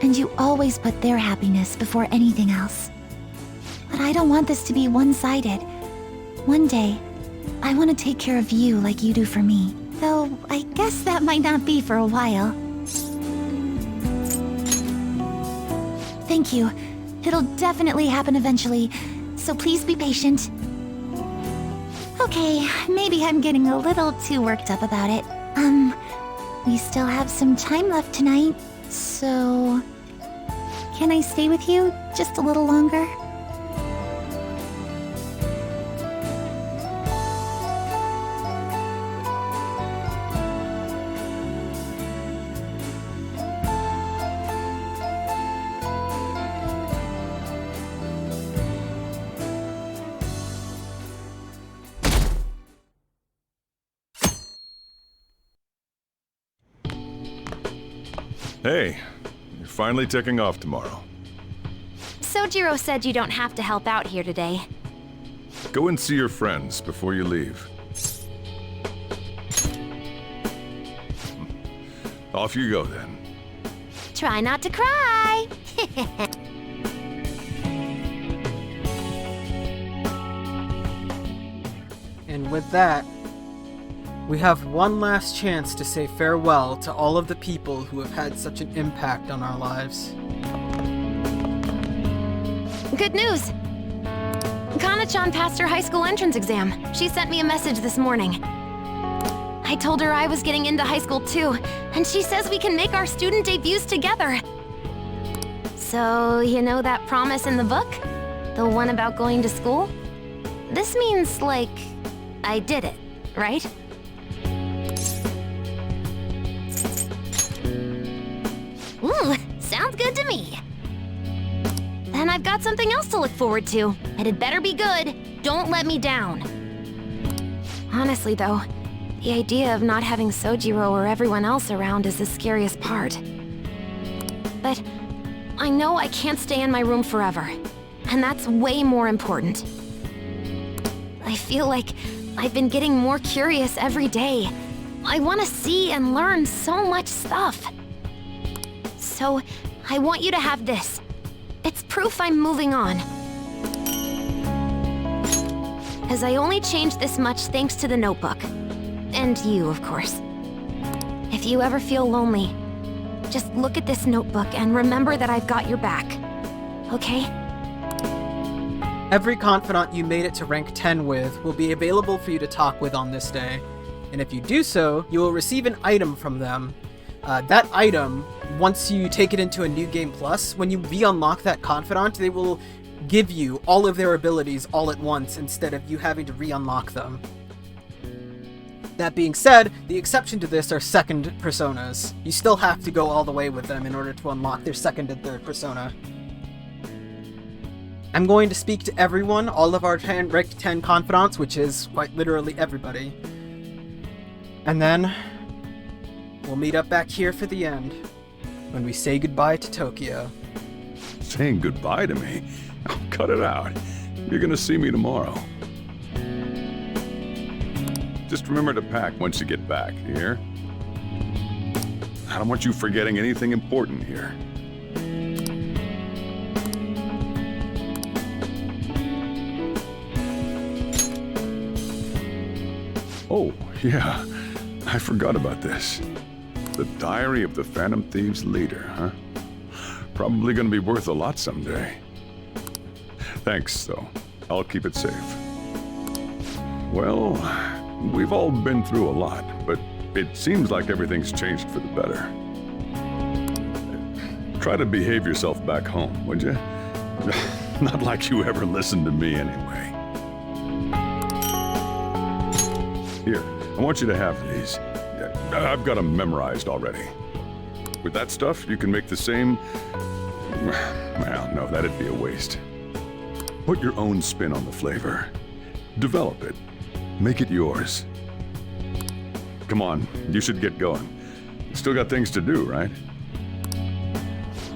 and you always put their happiness before anything else. But I don't want this to be one-sided. One day, I want to take care of you like you do for me. Though, I guess that might not be for a while. Thank you. It'll definitely happen eventually, so please be patient. Okay, maybe I'm getting a little too worked up about it. We still have some time left tonight, so... Can I stay with you just a little longer? Hey, you're finally taking off tomorrow. Sojiro said you don't have to help out here today. Go and see your friends before you leave. Off you go then. Try not to cry! And with that, we have one last chance to say farewell to all of the people who have had such an impact on our lives. Good news! Kana-chan passed her high school entrance exam. She sent me a message this morning. I told her I was getting into high school too, and she says we can make our student debuts together. So, you know that promise in the book? The one about going to school? This means, like, I did it, right? Ooh, sounds good to me. Then I've got something else to look forward to, and it better be good. Don't let me down. Honestly, though, the idea of not having Sojiro or everyone else around is the scariest part. But I know I can't stay in my room forever, and that's way more important. I feel like I've been getting more curious every day. I want to see and learn so much stuff. So, I want you to have this. It's proof I'm moving on. As I only changed this much thanks to the notebook. And you, of course. If you ever feel lonely, just look at this notebook and remember that I've got your back. Okay? Every confidant you made it to rank 10 with will be available for you to talk with on this day. And if you do so, you will receive an item from them. That item, once you take it into a New Game Plus, when you re-unlock that confidant, they will give you all of their abilities all at once instead of you having to re-unlock them. That being said, the exception to this are second personas. You still have to go all the way with them in order to unlock their second and third persona. I'm going to speak to everyone, all of our ranked 10 confidants, which is quite literally everybody. And then we'll meet up back here for the end, when we say goodbye to Tokyo. Saying goodbye to me? Oh, cut it out. You're gonna see me tomorrow. Just remember to pack once you get back, you hear? I don't want you forgetting anything important here. Oh, yeah. I forgot about this. The Diary of the Phantom Thieves leader, huh? Probably gonna be worth a lot someday. Thanks, though. I'll keep it safe. Well, we've all been through a lot, but it seems like everything's changed for the better. Try to behave yourself back home, would you? Not like you ever listened to me anyway. Here, I want you to have these. I've got them memorized already. With that stuff, you can make the same... Well, no, that'd be a waste. Put your own spin on the flavor. Develop it. Make it yours. Come on, you should get going. Still got things to do, right?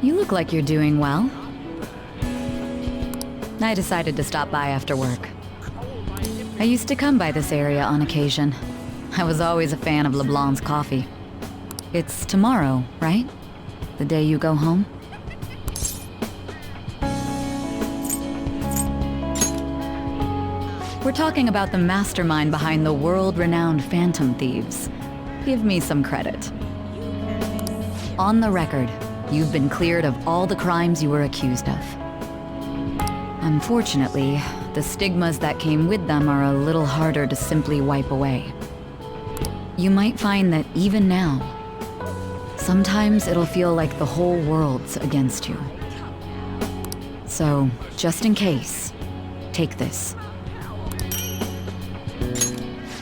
You look like you're doing well. I decided to stop by after work. I used to come by this area on occasion. I was always a fan of LeBlanc's coffee. It's tomorrow, right? The day you go home? We're talking about the mastermind behind the world-renowned Phantom Thieves. Give me some credit. On the record, you've been cleared of all the crimes you were accused of. Unfortunately, the stigmas that came with them are a little harder to simply wipe away. You might find that even now, sometimes it'll feel like the whole world's against you. So, just in case, take this.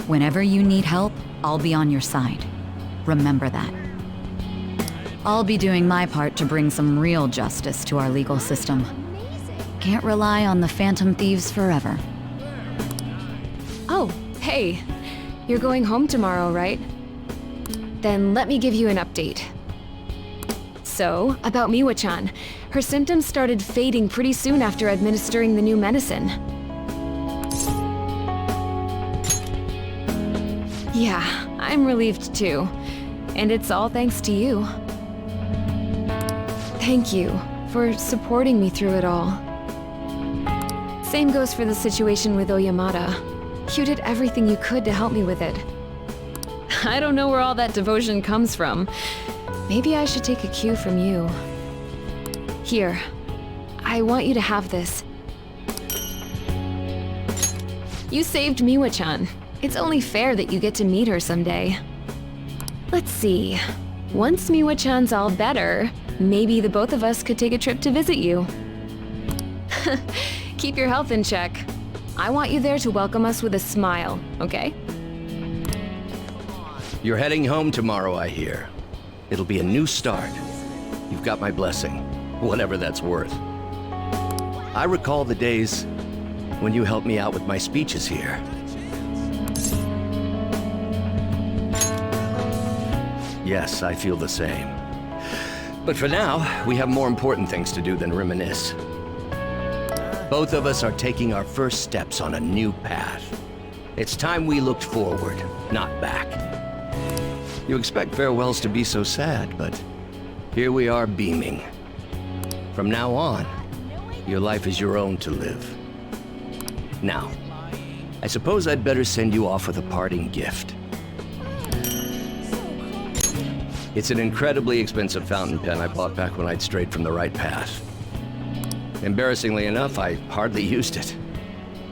Whenever you need help, I'll be on your side. Remember that. I'll be doing my part to bring some real justice to our legal system. Can't rely on the Phantom Thieves forever. Oh, hey. You're going home tomorrow, right? Then let me give you an update. So, about Miwa-chan. Her symptoms started fading pretty soon after administering the new medicine. Yeah, I'm relieved too. And it's all thanks to you. Thank you for supporting me through it all. Same goes for the situation with Oyamada. You did everything you could to help me with it. I don't know where all that devotion comes from. Maybe I should take a cue from you. Here, I want you to have this. You saved Miwa-chan. It's only fair that you get to meet her someday. Let's see. Once Miwa-chan's all better, maybe the both of us could take a trip to visit you. Keep your health in check. I want you there to welcome us with a smile, okay? You're heading home tomorrow, I hear. It'll be a new start. You've got my blessing, whatever that's worth. I recall the days when you helped me out with my speeches here. Yes, I feel the same. But for now, we have more important things to do than reminisce. Both of us are taking our first steps on a new path. It's time we looked forward, not back. You expect farewells to be so sad, but here we are beaming. From now on, your life is your own to live. Now, I suppose I'd better send you off with a parting gift. It's an incredibly expensive fountain pen I bought back when I'd strayed from the right path. Embarrassingly enough, I hardly used it.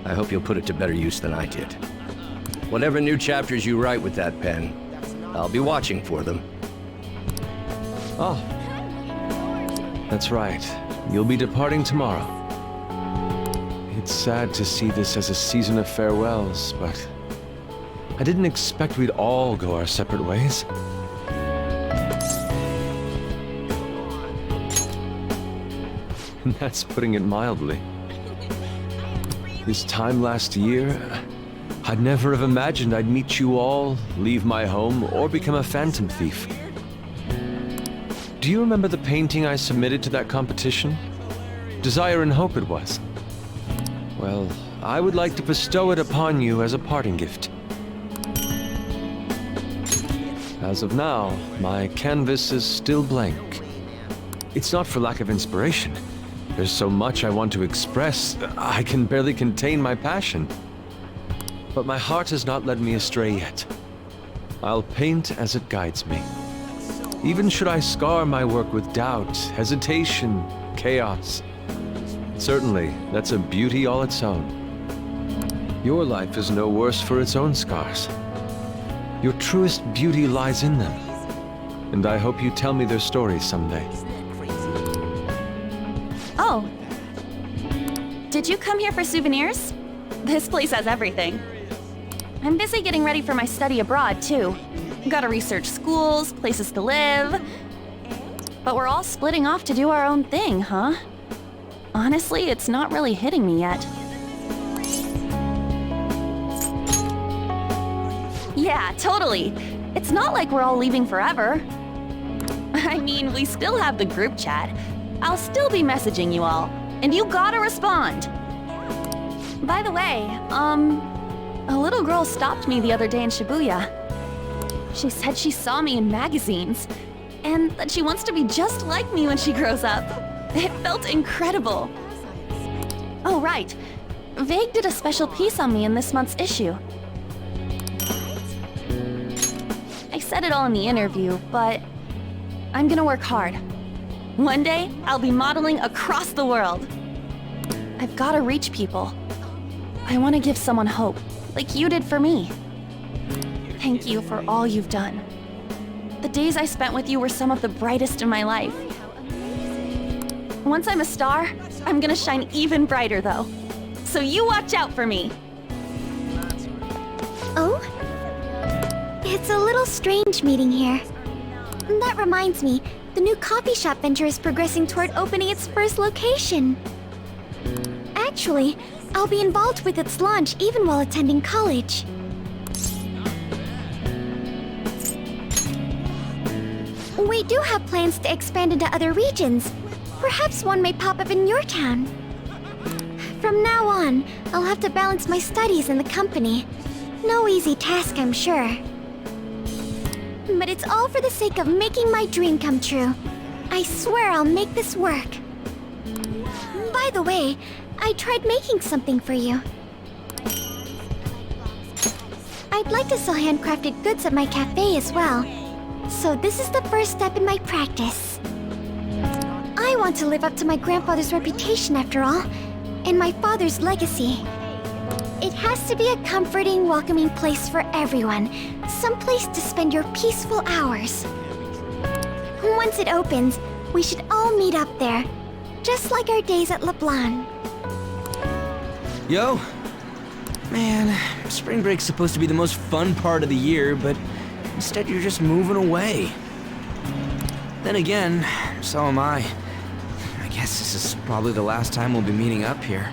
I hope you'll put it to better use than I did. Whatever new chapters you write with that pen, I'll be watching for them. Oh. That's right. You'll be departing tomorrow. It's sad to see this as a season of farewells, but I didn't expect we'd all go our separate ways. And that's putting it mildly. This time last year, I'd never have imagined I'd meet you all, leave my home, or become a phantom thief. Do you remember the painting I submitted to that competition? Desire and Hope it was. Well, I would like to bestow it upon you as a parting gift. As of now, my canvas is still blank. It's not for lack of inspiration. There's so much I want to express, I can barely contain my passion. But my heart has not led me astray yet. I'll paint as it guides me. Even should I scar my work with doubt, hesitation, chaos. Certainly, that's a beauty all its own. Your life is no worse for its own scars. Your truest beauty lies in them. And I hope you tell me their stories someday. Oh. Did you come here for souvenirs? This place has everything. I'm busy getting ready for my study abroad, too. Gotta research schools, places to live. But we're all splitting off to do our own thing, huh? Honestly, it's not really hitting me yet. Yeah, totally. It's not like we're all leaving forever. I mean, we still have the group chat. I'll still be messaging you all, and you gotta respond. By the way, A little girl stopped me the other day in Shibuya. She said she saw me in magazines, and that she wants to be just like me when she grows up. It felt incredible. Oh, right. Vague did a special piece on me in this month's issue. I said it all in the interview, but I'm gonna work hard. One day, I'll be modeling across the world. I've gotta reach people. I want to give someone hope, like you did for me. Thank you for all you've done. The days I spent with you were some of the brightest in my life. Once I'm a star, I'm gonna shine even brighter though. So you watch out for me. Oh? It's a little strange meeting here. That reminds me, the new coffee shop venture is progressing toward opening its first location. Actually, I'll be involved with its launch even while attending college. We do have plans to expand into other regions. Perhaps one may pop up in your town. From now on, I'll have to balance my studies and the company. No easy task, I'm sure. But it's all for the sake of making my dream come true. I swear I'll make this work. By the way, I tried making something for you. I'd like to sell handcrafted goods at my cafe as well. So this is the first step in my practice. I want to live up to my grandfather's reputation after all, and my father's legacy. It has to be a comforting, welcoming place for everyone. Some place to spend your peaceful hours. Once it opens, we should all meet up there. Just like our days at LeBlanc. Yo. Man, spring break's supposed to be the most fun part of the year, but instead you're just moving away. Then again, so am I. I guess this is probably the last time we'll be meeting up here.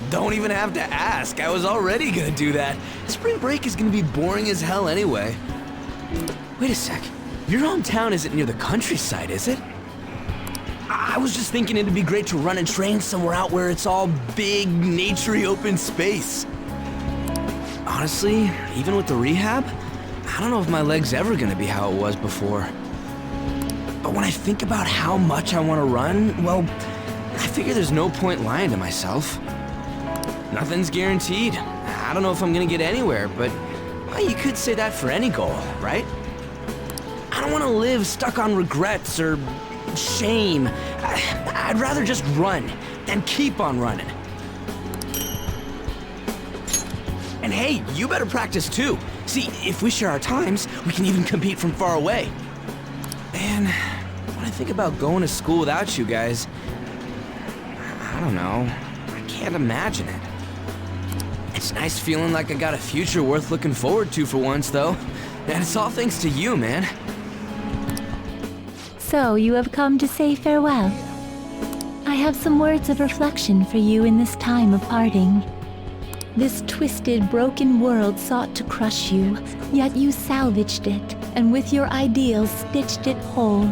Don't even have to ask. I was already gonna do that. Spring break is gonna be boring as hell anyway. Wait a sec. Your hometown isn't near the countryside, is it? I was just thinking it'd be great to run and train somewhere out where it's all big, naturey open space. Honestly, even with the rehab, I don't know if my leg's ever gonna be how it was before. But when I think about how much I want to run, well, I figure there's no point lying to myself. Nothing's guaranteed. I don't know if I'm gonna get anywhere, but well, you could say that for any goal, right? I don't want to live stuck on regrets or shame. I'd rather just run and keep on running. And hey, you better practice too. See, if we share our times, we can even compete from far away. Man, when I think about going to school without you guys, I don't know. I can't imagine it. It's nice feeling like I got a future worth looking forward to for once, though. And it's all thanks to you, man. So you have come to say farewell. I have some words of reflection for you in this time of parting. This twisted, broken world sought to crush you, yet you salvaged it, and with your ideals stitched it whole.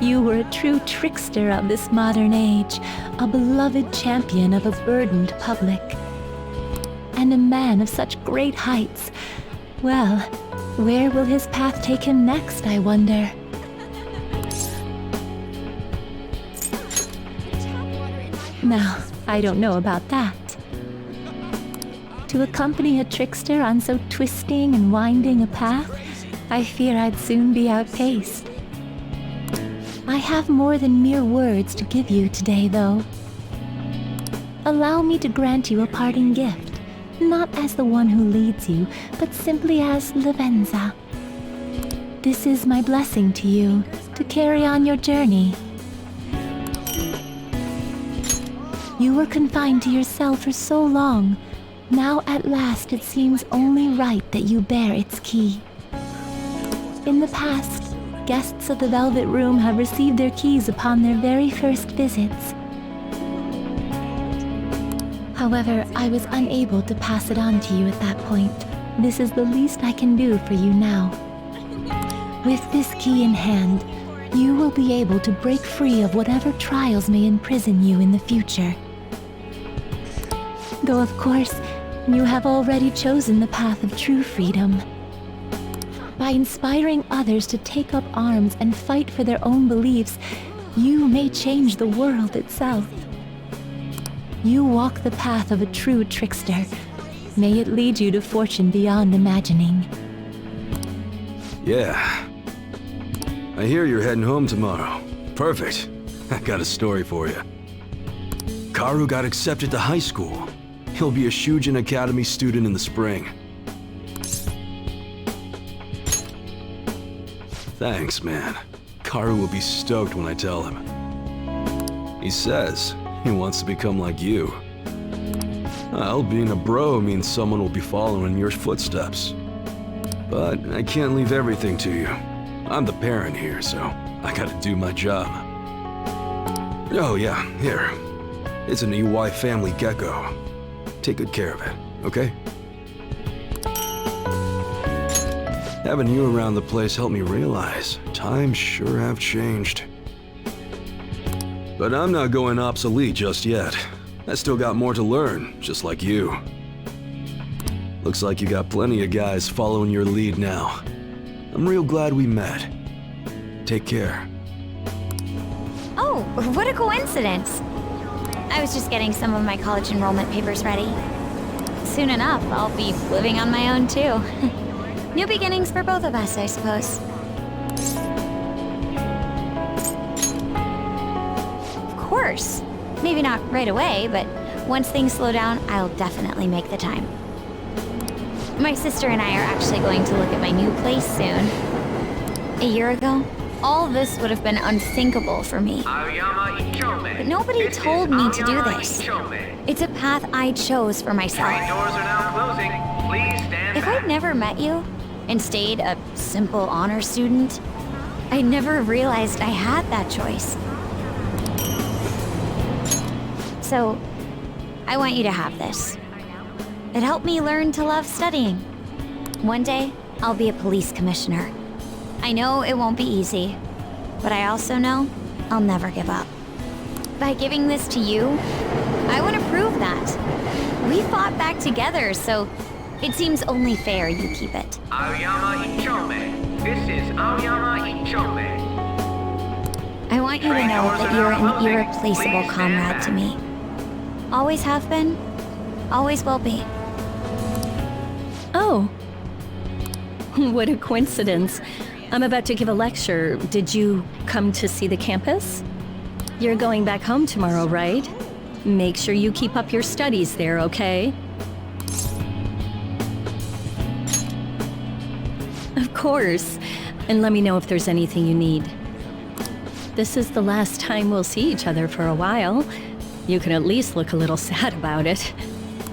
You were a true trickster of this modern age, a beloved champion of a burdened public. And a man of such great heights. Well, where will his path take him next, I wonder? Now, I don't know about that. To accompany a trickster on so twisting and winding a path, I fear I'd soon be outpaced. I have more than mere words to give you today, though. Allow me to grant you a parting gift, not as the one who leads you, but simply as Lavenza. This is my blessing to you, to carry on your journey. You were confined to your cell for so long. Now at last it seems only right that you bear its key. In the past, guests of the Velvet Room have received their keys upon their very first visits. However, I was unable to pass it on to you at that point. This is the least I can do for you now. With this key in hand, you will be able to break free of whatever trials may imprison you in the future. Though of course, you have already chosen the path of true freedom. By inspiring others to take up arms and fight for their own beliefs, you may change the world itself. You walk the path of a true trickster. May it lead you to fortune beyond imagining. Yeah. I hear you're heading home tomorrow. Perfect. I got a story for you. Karu got accepted to high school. He'll be a Shujin Academy student in the spring. Thanks, man. Karu will be stoked when I tell him. He says he wants to become like you. Well, being a bro means someone will be following your footsteps. But I can't leave everything to you. I'm the parent here, so I gotta do my job. Oh yeah, here. It's an EY family gecko. Take good care of it, okay? Having you around the place helped me realize times sure have changed. But I'm not going obsolete just yet. I still got more to learn, just like you. Looks like you got plenty of guys following your lead now. I'm real glad we met. Take care. Oh, what a coincidence. I was just getting some of my college enrollment papers ready. Soon enough, I'll be living on my own too. New beginnings for both of us, I suppose. Of course. Maybe not right away, but once things slow down, I'll definitely make the time. My sister and I are actually going to look at my new place soon. A year ago, all this would have been unthinkable for me. But nobody told me to do this. It's a path I chose for myself. If I'd never met you and stayed a simple honor student, I never realized I had that choice. So, I want you to have this. It helped me learn to love studying. One day, I'll be a police commissioner. I know it won't be easy, but I also know I'll never give up. By giving this to you, I want to prove that. We fought back together, so it seems only fair you keep it. Aoyama Ichome. This is Aoyama Ichome. I want you to know that you're an irreplaceable comrade to me. Always have been, always will be. Oh. What a coincidence. I'm about to give a lecture. Did you come to see the campus? You're going back home tomorrow, right? Make sure you keep up your studies there, okay? Of course. And let me know if there's anything you need. This is the last time we'll see each other for a while. You can at least look a little sad about it.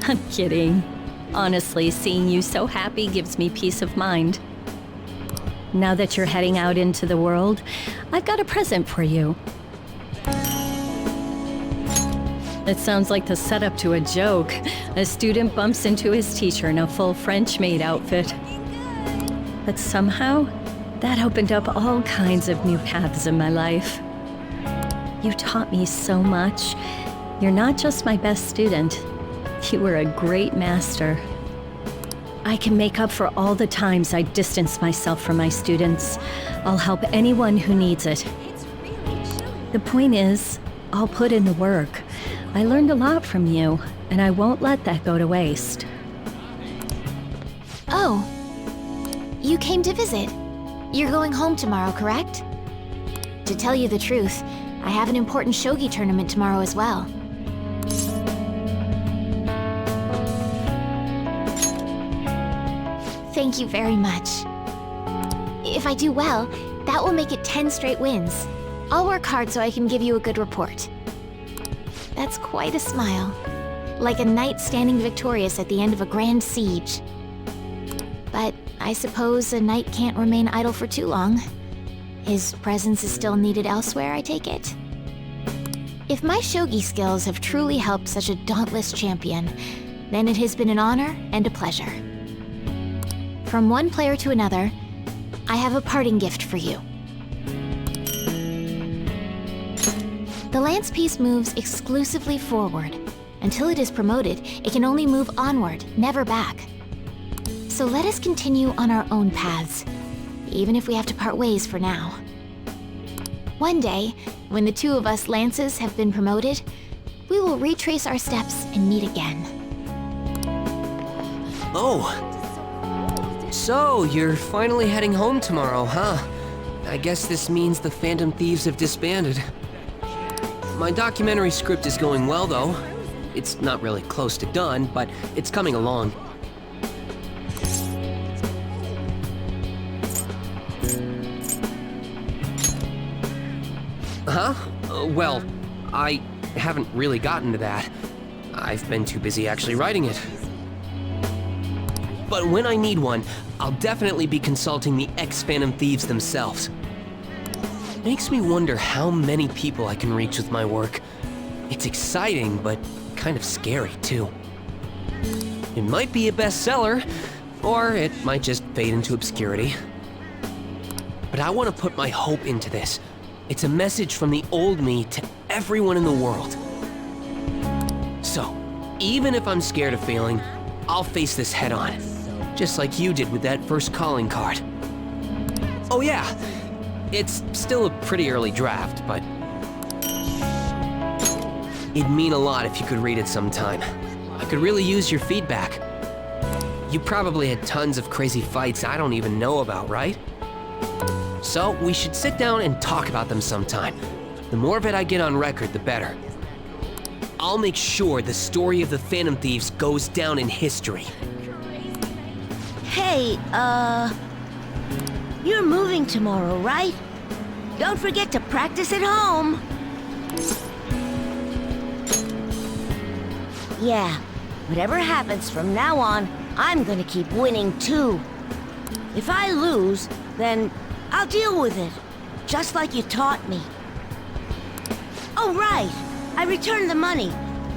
I'm kidding. Honestly, seeing you so happy gives me peace of mind. Now that you're heading out into the world, I've got a present for you. It sounds like the setup to a joke. A student bumps into his teacher in a full French maid outfit. But somehow, that opened up all kinds of new paths in my life. You taught me so much. You're not just my best student. You were a great master. I can make up for all the times I distanced myself from my students. I'll help anyone who needs it. The point is, I'll put in the work. I learned a lot from you, and I won't let that go to waste. Oh. You came to visit. You're going home tomorrow, correct? To tell you the truth, I have an important shogi tournament tomorrow as well. Thank you very much. If I do well, that will make it 10 straight wins. I'll work hard so I can give you a good report. That's quite a smile. Like a knight standing victorious at the end of a grand siege. But I suppose a knight can't remain idle for too long. His presence is still needed elsewhere, I take it? If my shogi skills have truly helped such a dauntless champion, then it has been an honor and a pleasure. From one player to another, I have a parting gift for you. The lance piece moves exclusively forward. Until it is promoted, it can only move onward, never back. So let us continue on our own paths, even if we have to part ways for now. One day, when the two of us lances have been promoted, we will retrace our steps and meet again. Oh! So, you're finally heading home tomorrow, huh? I guess this means the Phantom Thieves have disbanded. My documentary script is going well, though. It's not really close to done, but it's coming along. Huh? Well, I haven't really gotten to that. I've been too busy actually writing it. But when I need one, I'll definitely be consulting the ex-Phantom Thieves themselves. Makes me wonder how many people I can reach with my work. It's exciting, but kind of scary, too. It might be a bestseller, or it might just fade into obscurity. But I want to put my hope into this. It's a message from the old me to everyone in the world. So, even if I'm scared of failing, I'll face this head on. Just like you did with that first calling card. Oh yeah, it's still a pretty early draft, but it'd mean a lot if you could read it sometime. I could really use your feedback. You probably had tons of crazy fights I don't even know about, right? So we should sit down and talk about them sometime. The more of it I get on record, the better. I'll make sure the story of the Phantom Thieves goes down in history. Hey, you're moving tomorrow, right? Don't forget to practice at home. Yeah, whatever happens from now on, I'm gonna keep winning too. If I lose, then I'll deal with it, just like you taught me. Oh, right, I returned the money,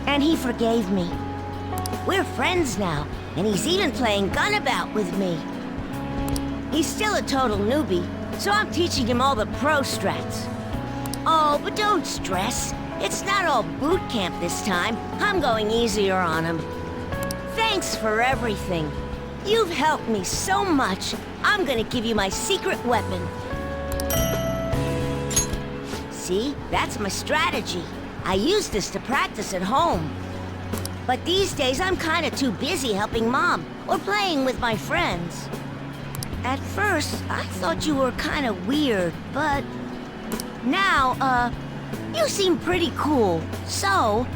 and he forgave me. We're friends now, and he's even playing Gunabout with me. He's still a total newbie, so I'm teaching him all the pro strats. Oh, but don't stress. It's not all boot camp this time. I'm going easier on him. Thanks for everything. You've helped me so much. I'm gonna give you my secret weapon. See, that's my strategy. I use this to practice at home. But these days, I'm kinda too busy helping Mom or playing with my friends. At first, I thought you were kinda weird, but now, you seem pretty cool. So,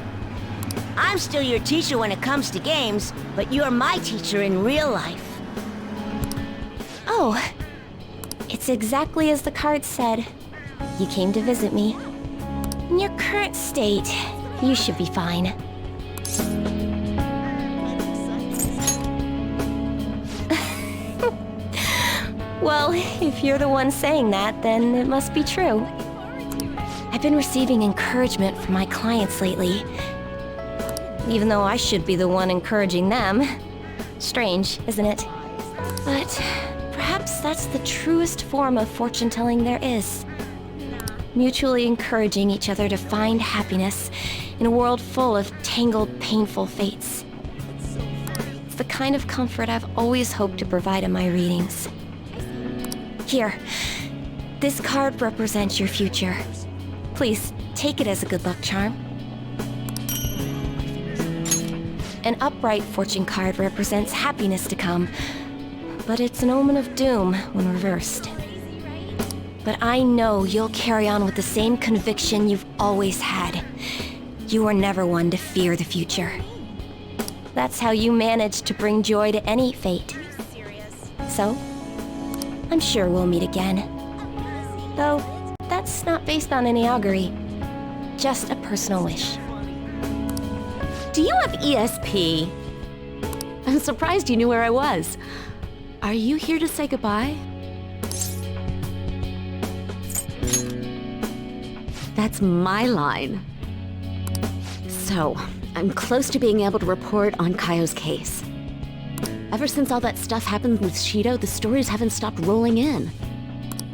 I'm still your teacher when it comes to games, but you're my teacher in real life. Oh, it's exactly as the card said. You came to visit me. In your current state, you should be fine. Well, if you're the one saying that, then it must be true. I've been receiving encouragement from my clients lately, even though I should be the one encouraging them. Strange, isn't it? But perhaps that's the truest form of fortune-telling there is. Mutually encouraging each other to find happiness in a world full of tangled, painful fates. It's the kind of comfort I've always hoped to provide in my readings. Here, this card represents your future. Please, take it as a good luck charm. An upright fortune card represents happiness to come, but it's an omen of doom when reversed. But I know you'll carry on with the same conviction you've always had. You were never one to fear the future. That's how you managed to bring joy to any fate. So, I'm sure we'll meet again. Though, that's not based on any augury. Just a personal wish. Do you have ESP? I'm surprised you knew where I was. Are you here to say goodbye? That's my line. So, I'm close to being able to report on Kaio's case. Ever since all that stuff happened with Shido, the stories haven't stopped rolling in.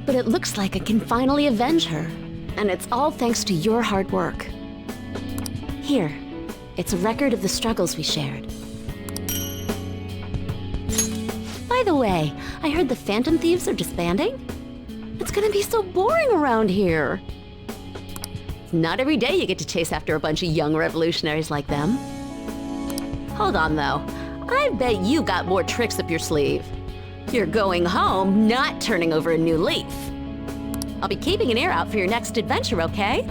But it looks like I can finally avenge her. And it's all thanks to your hard work. Here, it's a record of the struggles we shared. By the way, I heard the Phantom Thieves are disbanding? It's gonna be so boring around here. Not every day you get to chase after a bunch of young revolutionaries like them. Hold on, though. I bet you got more tricks up your sleeve. You're going home, not turning over a new leaf. I'll be keeping an ear out for your next adventure, okay?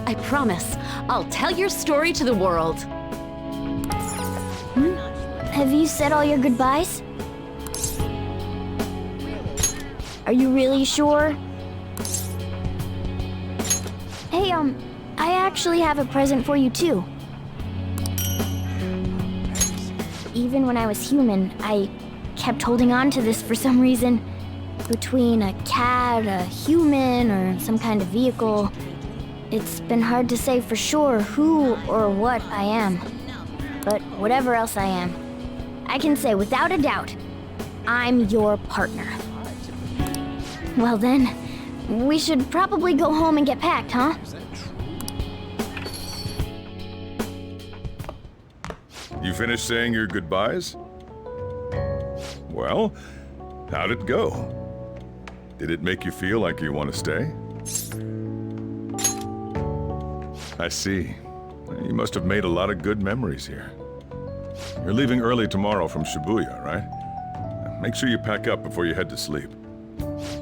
I promise, I'll tell your story to the world. Have you said all your goodbyes? Are you really sure? Hey, I actually have a present for you too. Even when I was human, I kept holding on to this for some reason. Between a cat, a human, or some kind of vehicle, it's been hard to say for sure who or what I am. But whatever else I am, I can say without a doubt, I'm your partner. Well then, we should probably go home and get packed, huh? You finished saying your goodbyes? Well, how'd it go? Did it make you feel like you want to stay? I see. You must have made a lot of good memories here. You're leaving early tomorrow from Shibuya, right? Make sure you pack up before you head to sleep.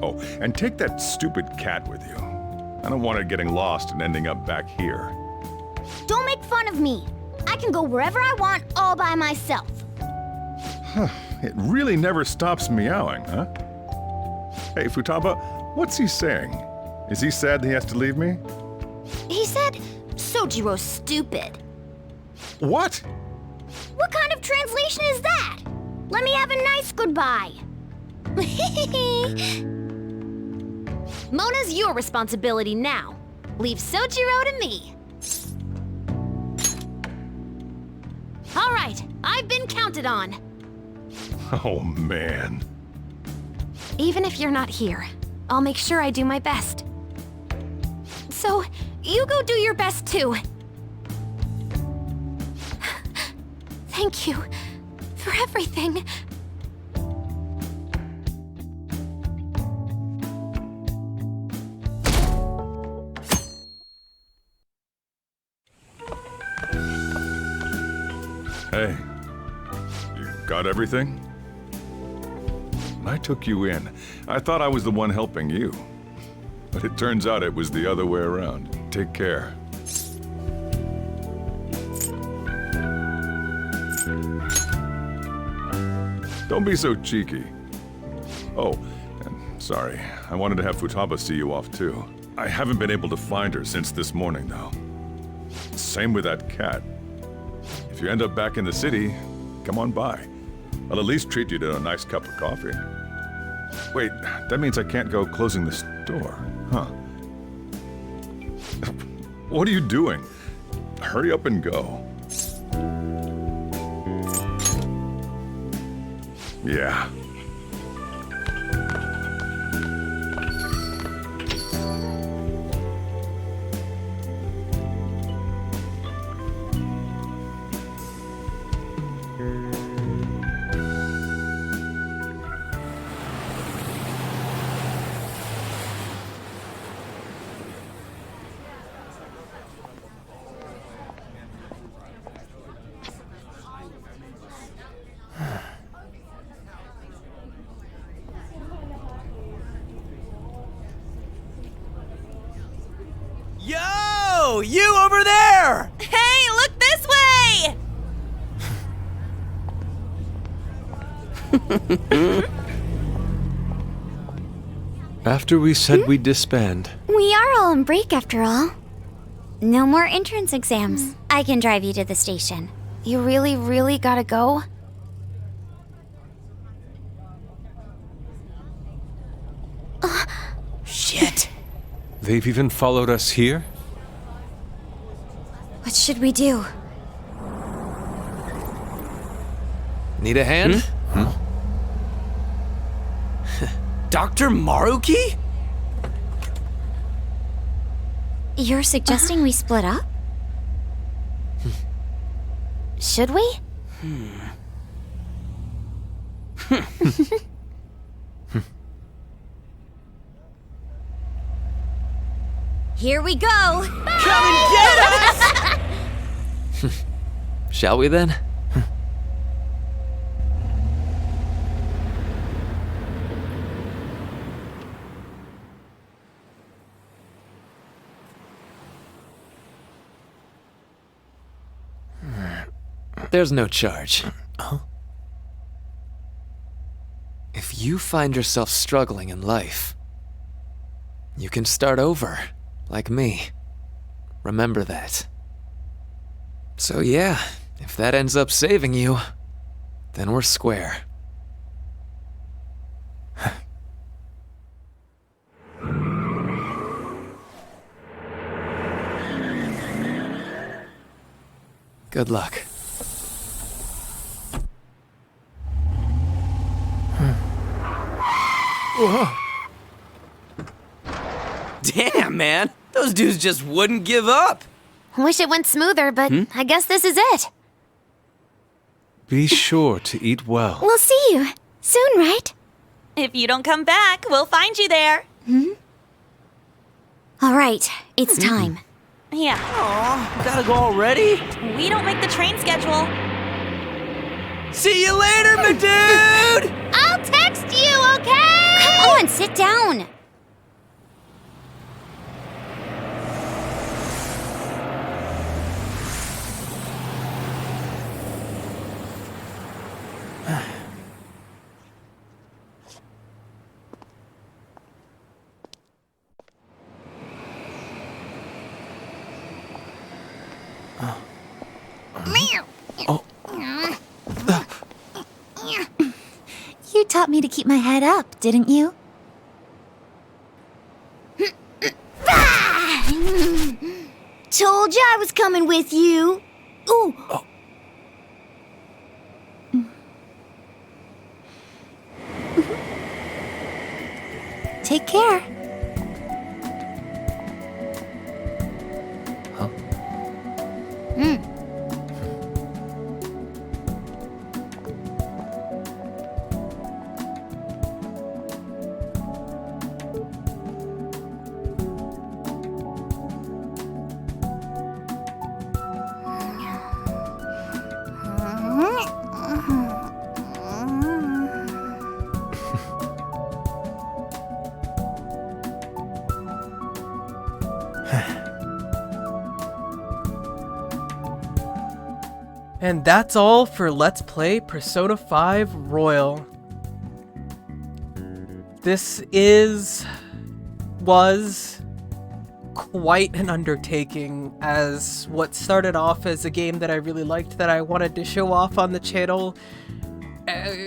Oh, and take that stupid cat with you. I don't want it getting lost and ending up back here. Don't make fun of me. I can go wherever I want all by myself. Huh. It really never stops meowing, huh? Hey, Futaba, what's he saying? Is he sad he has to leave me? He said, Sojiro's stupid. What? What kind of translation is that? Let me have a nice goodbye. Mona's your responsibility now. Leave Sojiro to me. All right, I've been counted on. Oh, man. Even if you're not here, I'll make sure I do my best. So, you go do your best too. Thank you for everything. Hey, you got everything? When I took you in, I thought I was the one helping you. But it turns out it was the other way around. Take care. Don't be so cheeky. Oh, and sorry, I wanted to have Futaba see you off too. I haven't been able to find her since this morning, though. Same with that cat. If you end up back in the city, come on by. I'll at least treat you to a nice cup of coffee. Wait, that means I can't go closing the store, huh? What are you doing? Hurry up and go. Yeah. Yo! You over there! Hey, look this way! After we said we'd disband. We are all on break after all. No more entrance exams. I can drive you to the station. You really, really gotta go? Shit. They've even followed us here? What should we do? Need a hand? Dr. Maruki? You're suggesting we split up? Should we? Here we go! Come and get us! Shall we then? There's no charge. If you find yourself struggling in life, you can start over, like me. Remember that. So yeah, if that ends up saving you, then we're square. Good luck. Whoa. Damn, man. Those dudes just wouldn't give up. Wish it went smoother, but I guess this is it. Be sure to eat well. We'll see you soon, right? If you don't come back, we'll find you there. All right, it's time. Yeah. Aw, gotta go already? We don't make the train schedule. See you later, my dude! I'll text you, okay? Come on, sit down. You taught me to keep my head up, didn't you? Told you I was coming with you. Ooh. Take care. And that's all for Let's Play Persona 5 Royal. This was quite an undertaking, as what started off as a game that I really liked that I wanted to show off on the channel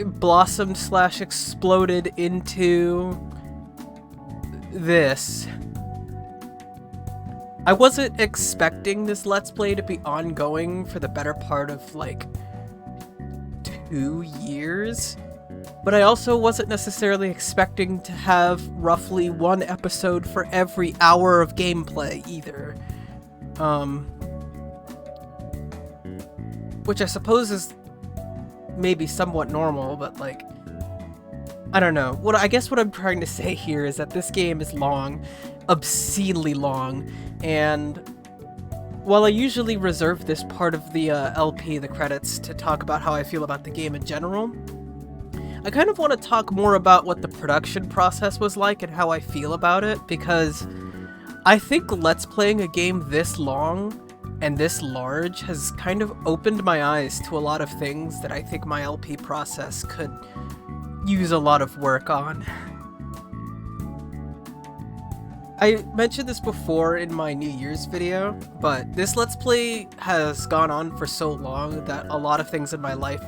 blossomed / exploded into this. I wasn't expecting this Let's Play to be ongoing for the better part of, like, 2 years, but I also wasn't necessarily expecting to have roughly 1 episode for every hour of gameplay, either. Which I suppose is maybe somewhat normal, but, like, I don't know. I guess what I'm trying to say here is that this game is long, obscenely long, and while I usually reserve this part of the LP, the credits, to talk about how I feel about the game in general, I kind of want to talk more about what the production process was like and how I feel about it, because I think Let's Playing a game this long and this large has kind of opened my eyes to a lot of things that I think my LP process could use a lot of work on. I mentioned this before in my New Year's video, but this Let's Play has gone on for so long that a lot of things in my life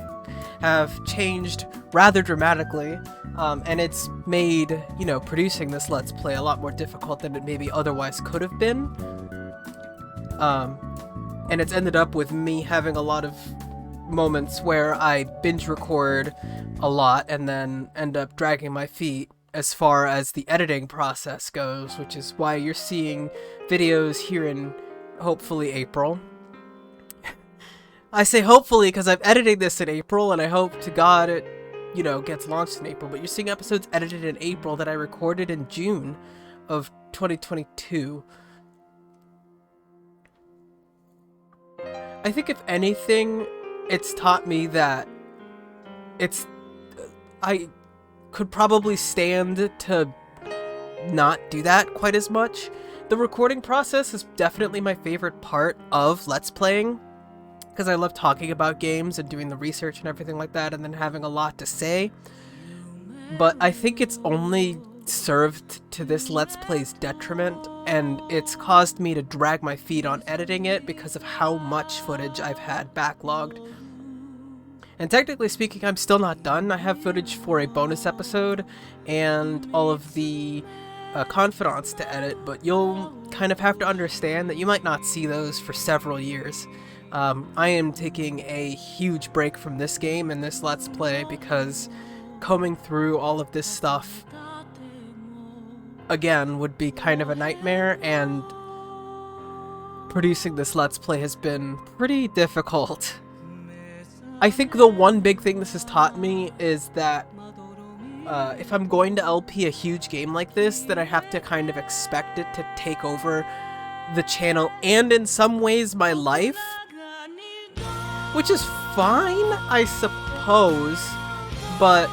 have changed rather dramatically, and it's made, you know, producing this Let's Play a lot more difficult than it maybe otherwise could have been. And it's ended up with me having a lot of moments where I binge record a lot and then end up dragging my feet as far as the editing process goes, which is why you're seeing videos here in hopefully April. I say hopefully because I'm editing this in April, and I hope to God it, gets launched in April, but you're seeing episodes edited in April that I recorded in June of 2022. I think if anything, it's taught me that I could probably stand to not do that quite as much. The recording process is definitely my favorite part of Let's Playing, because I love talking about games and doing the research and everything like that, and then having a lot to say. But I think it's only served to this Let's Play's detriment, and it's caused me to drag my feet on editing it because of how much footage I've had backlogged. And technically speaking, I'm still not done. I have footage for a bonus episode and all of the confidants to edit, but you'll kind of have to understand that you might not see those for several years. I am taking a huge break from this game and this Let's Play because combing through all of this stuff again would be kind of a nightmare, and producing this Let's Play has been pretty difficult. I think the one big thing this has taught me is that if I'm going to LP a huge game like this, then I have to kind of expect it to take over the channel and in some ways my life. Which is fine, I suppose, but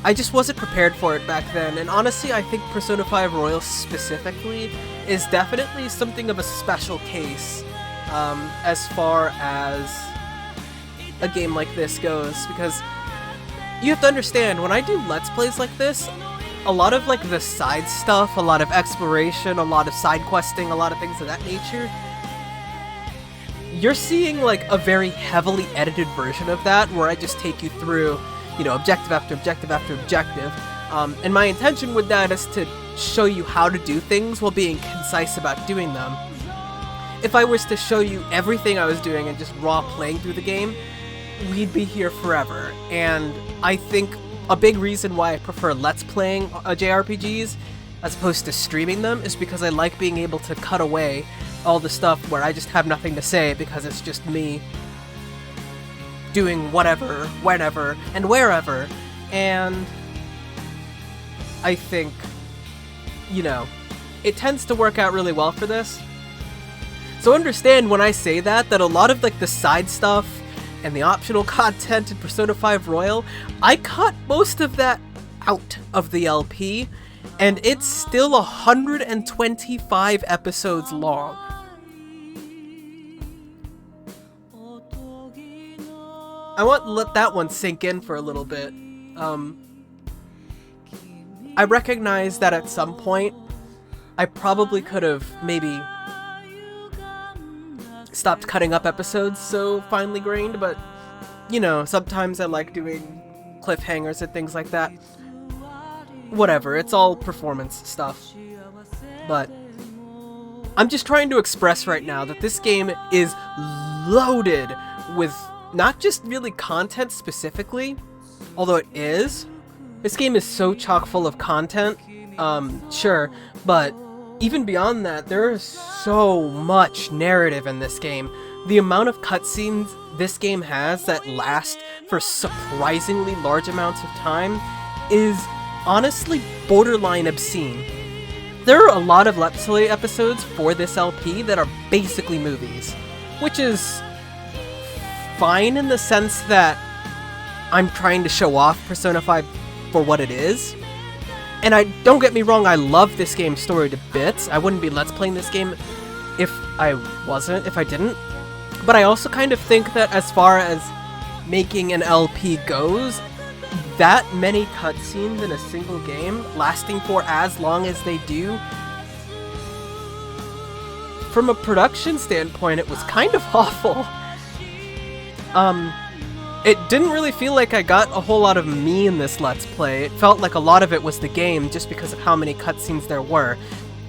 I just wasn't prepared for it back then. And honestly, I think Persona 5 Royal specifically is definitely something of a special case as far as a game like this goes, because you have to understand, when I do Let's Plays like this, a lot of like the side stuff, a lot of exploration, a lot of side questing, a lot of things of that nature, you're seeing like a very heavily edited version of that, where I just take you through, objective after objective after objective. And my intention with that is to show you how to do things while being concise about doing them. If I was to show you everything I was doing and just raw playing through the game, we'd be here forever. And I think a big reason why I prefer Let's Playing JRPGs as opposed to streaming them is because I like being able to cut away all the stuff where I just have nothing to say because it's just me doing whatever, whenever, and wherever. And I think, it tends to work out really well for this. So understand when I say that a lot of like the side stuff and the optional content in Persona 5 Royal, I cut most of that out of the LP, and it's still 125 episodes long. I want to let that one sink in for a little bit. I recognize that at some point, I probably could have maybe stopped cutting up episodes so finely grained, but, sometimes I like doing cliffhangers and things like that. Whatever, it's all performance stuff. But I'm just trying to express right now that this game is loaded with not just really content specifically, although it is. This game is so chock full of content, sure, but even beyond that, there is so much narrative in this game. The amount of cutscenes this game has that last for surprisingly large amounts of time is honestly borderline obscene. There are a lot of Let's Play episodes for this LP that are basically movies, which is fine in the sense that I'm trying to show off Persona 5 for what it is. And don't get me wrong, I love this game's story to bits. I wouldn't be Let's Playing this game if I didn't. But I also kind of think that as far as making an LP goes, that many cutscenes in a single game, lasting for as long as they do, from a production standpoint, it was kind of awful. It didn't really feel like I got a whole lot of me in this Let's Play. It felt like a lot of it was the game, just because of how many cutscenes there were.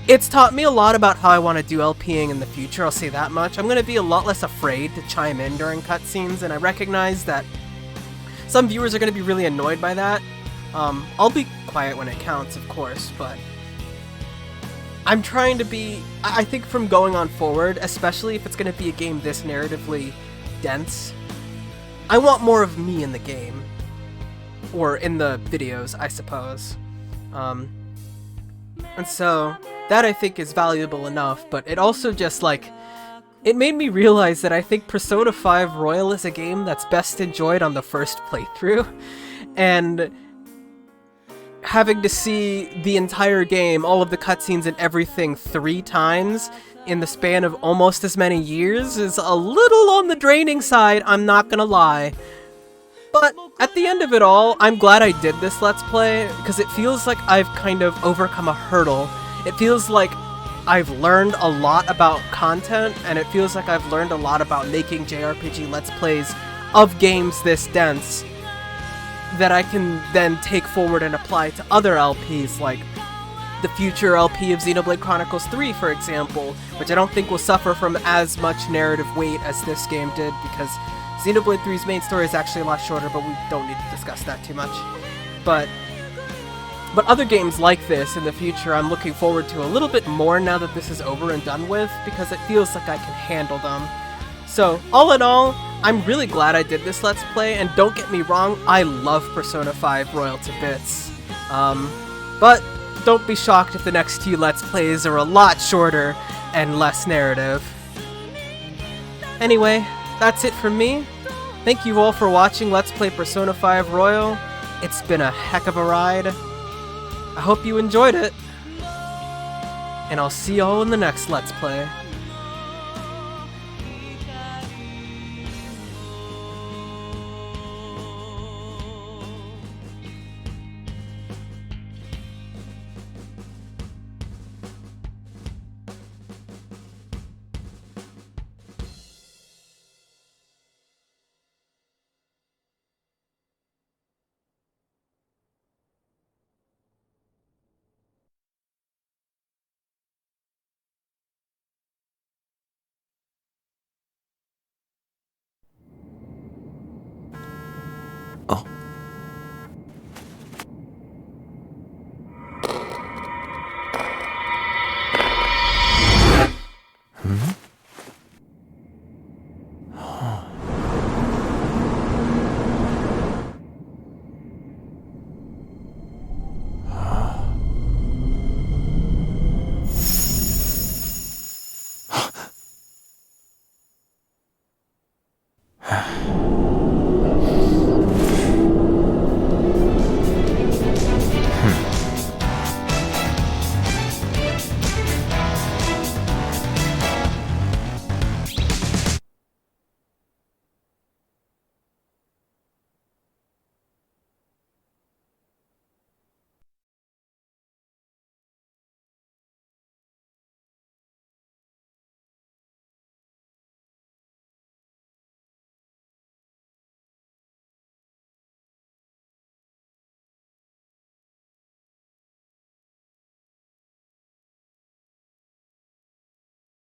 It's taught me a lot about how I want to do LPing in the future, I'll say that much. I'm going to be a lot less afraid to chime in during cutscenes, and I recognize that some viewers are going to be really annoyed by that. I'll be quiet when it counts, of course, but I'm trying to be, I think from going on forward, especially if it's going to be a game this narratively dense, I want more of me in the game. Or in the videos, I suppose. And so, that I think is valuable enough, but it also just, like, it made me realize that I think Persona 5 Royal is a game that's best enjoyed on the first playthrough, and having to see the entire game, all of the cutscenes and everything 3 times in the span of almost as many years is a little on the draining side, I'm not gonna lie. But at the end of it all, I'm glad I did this Let's Play, because it feels like I've kind of overcome a hurdle. It feels like I've learned a lot about content, and it feels like I've learned a lot about making JRPG Let's Plays of games this dense that I can then take forward and apply to other LPs, like the future LP of Xenoblade Chronicles 3, for example, which I don't think will suffer from as much narrative weight as this game did, because Xenoblade 3's main story is actually a lot shorter, but we don't need to discuss that too much. But other games like this in the future, I'm looking forward to a little bit more now that this is over and done with, because it feels like I can handle them. So, all in all, I'm really glad I did this Let's Play, and don't get me wrong, I love Persona 5 Royal to bits. But don't be shocked if the next 2 Let's Plays are a lot shorter and less narrative. Anyway, that's it from me. Thank you all for watching Let's Play Persona 5 Royal. It's been a heck of a ride. I hope you enjoyed it. And I'll see y'all in the next Let's Play. Huh?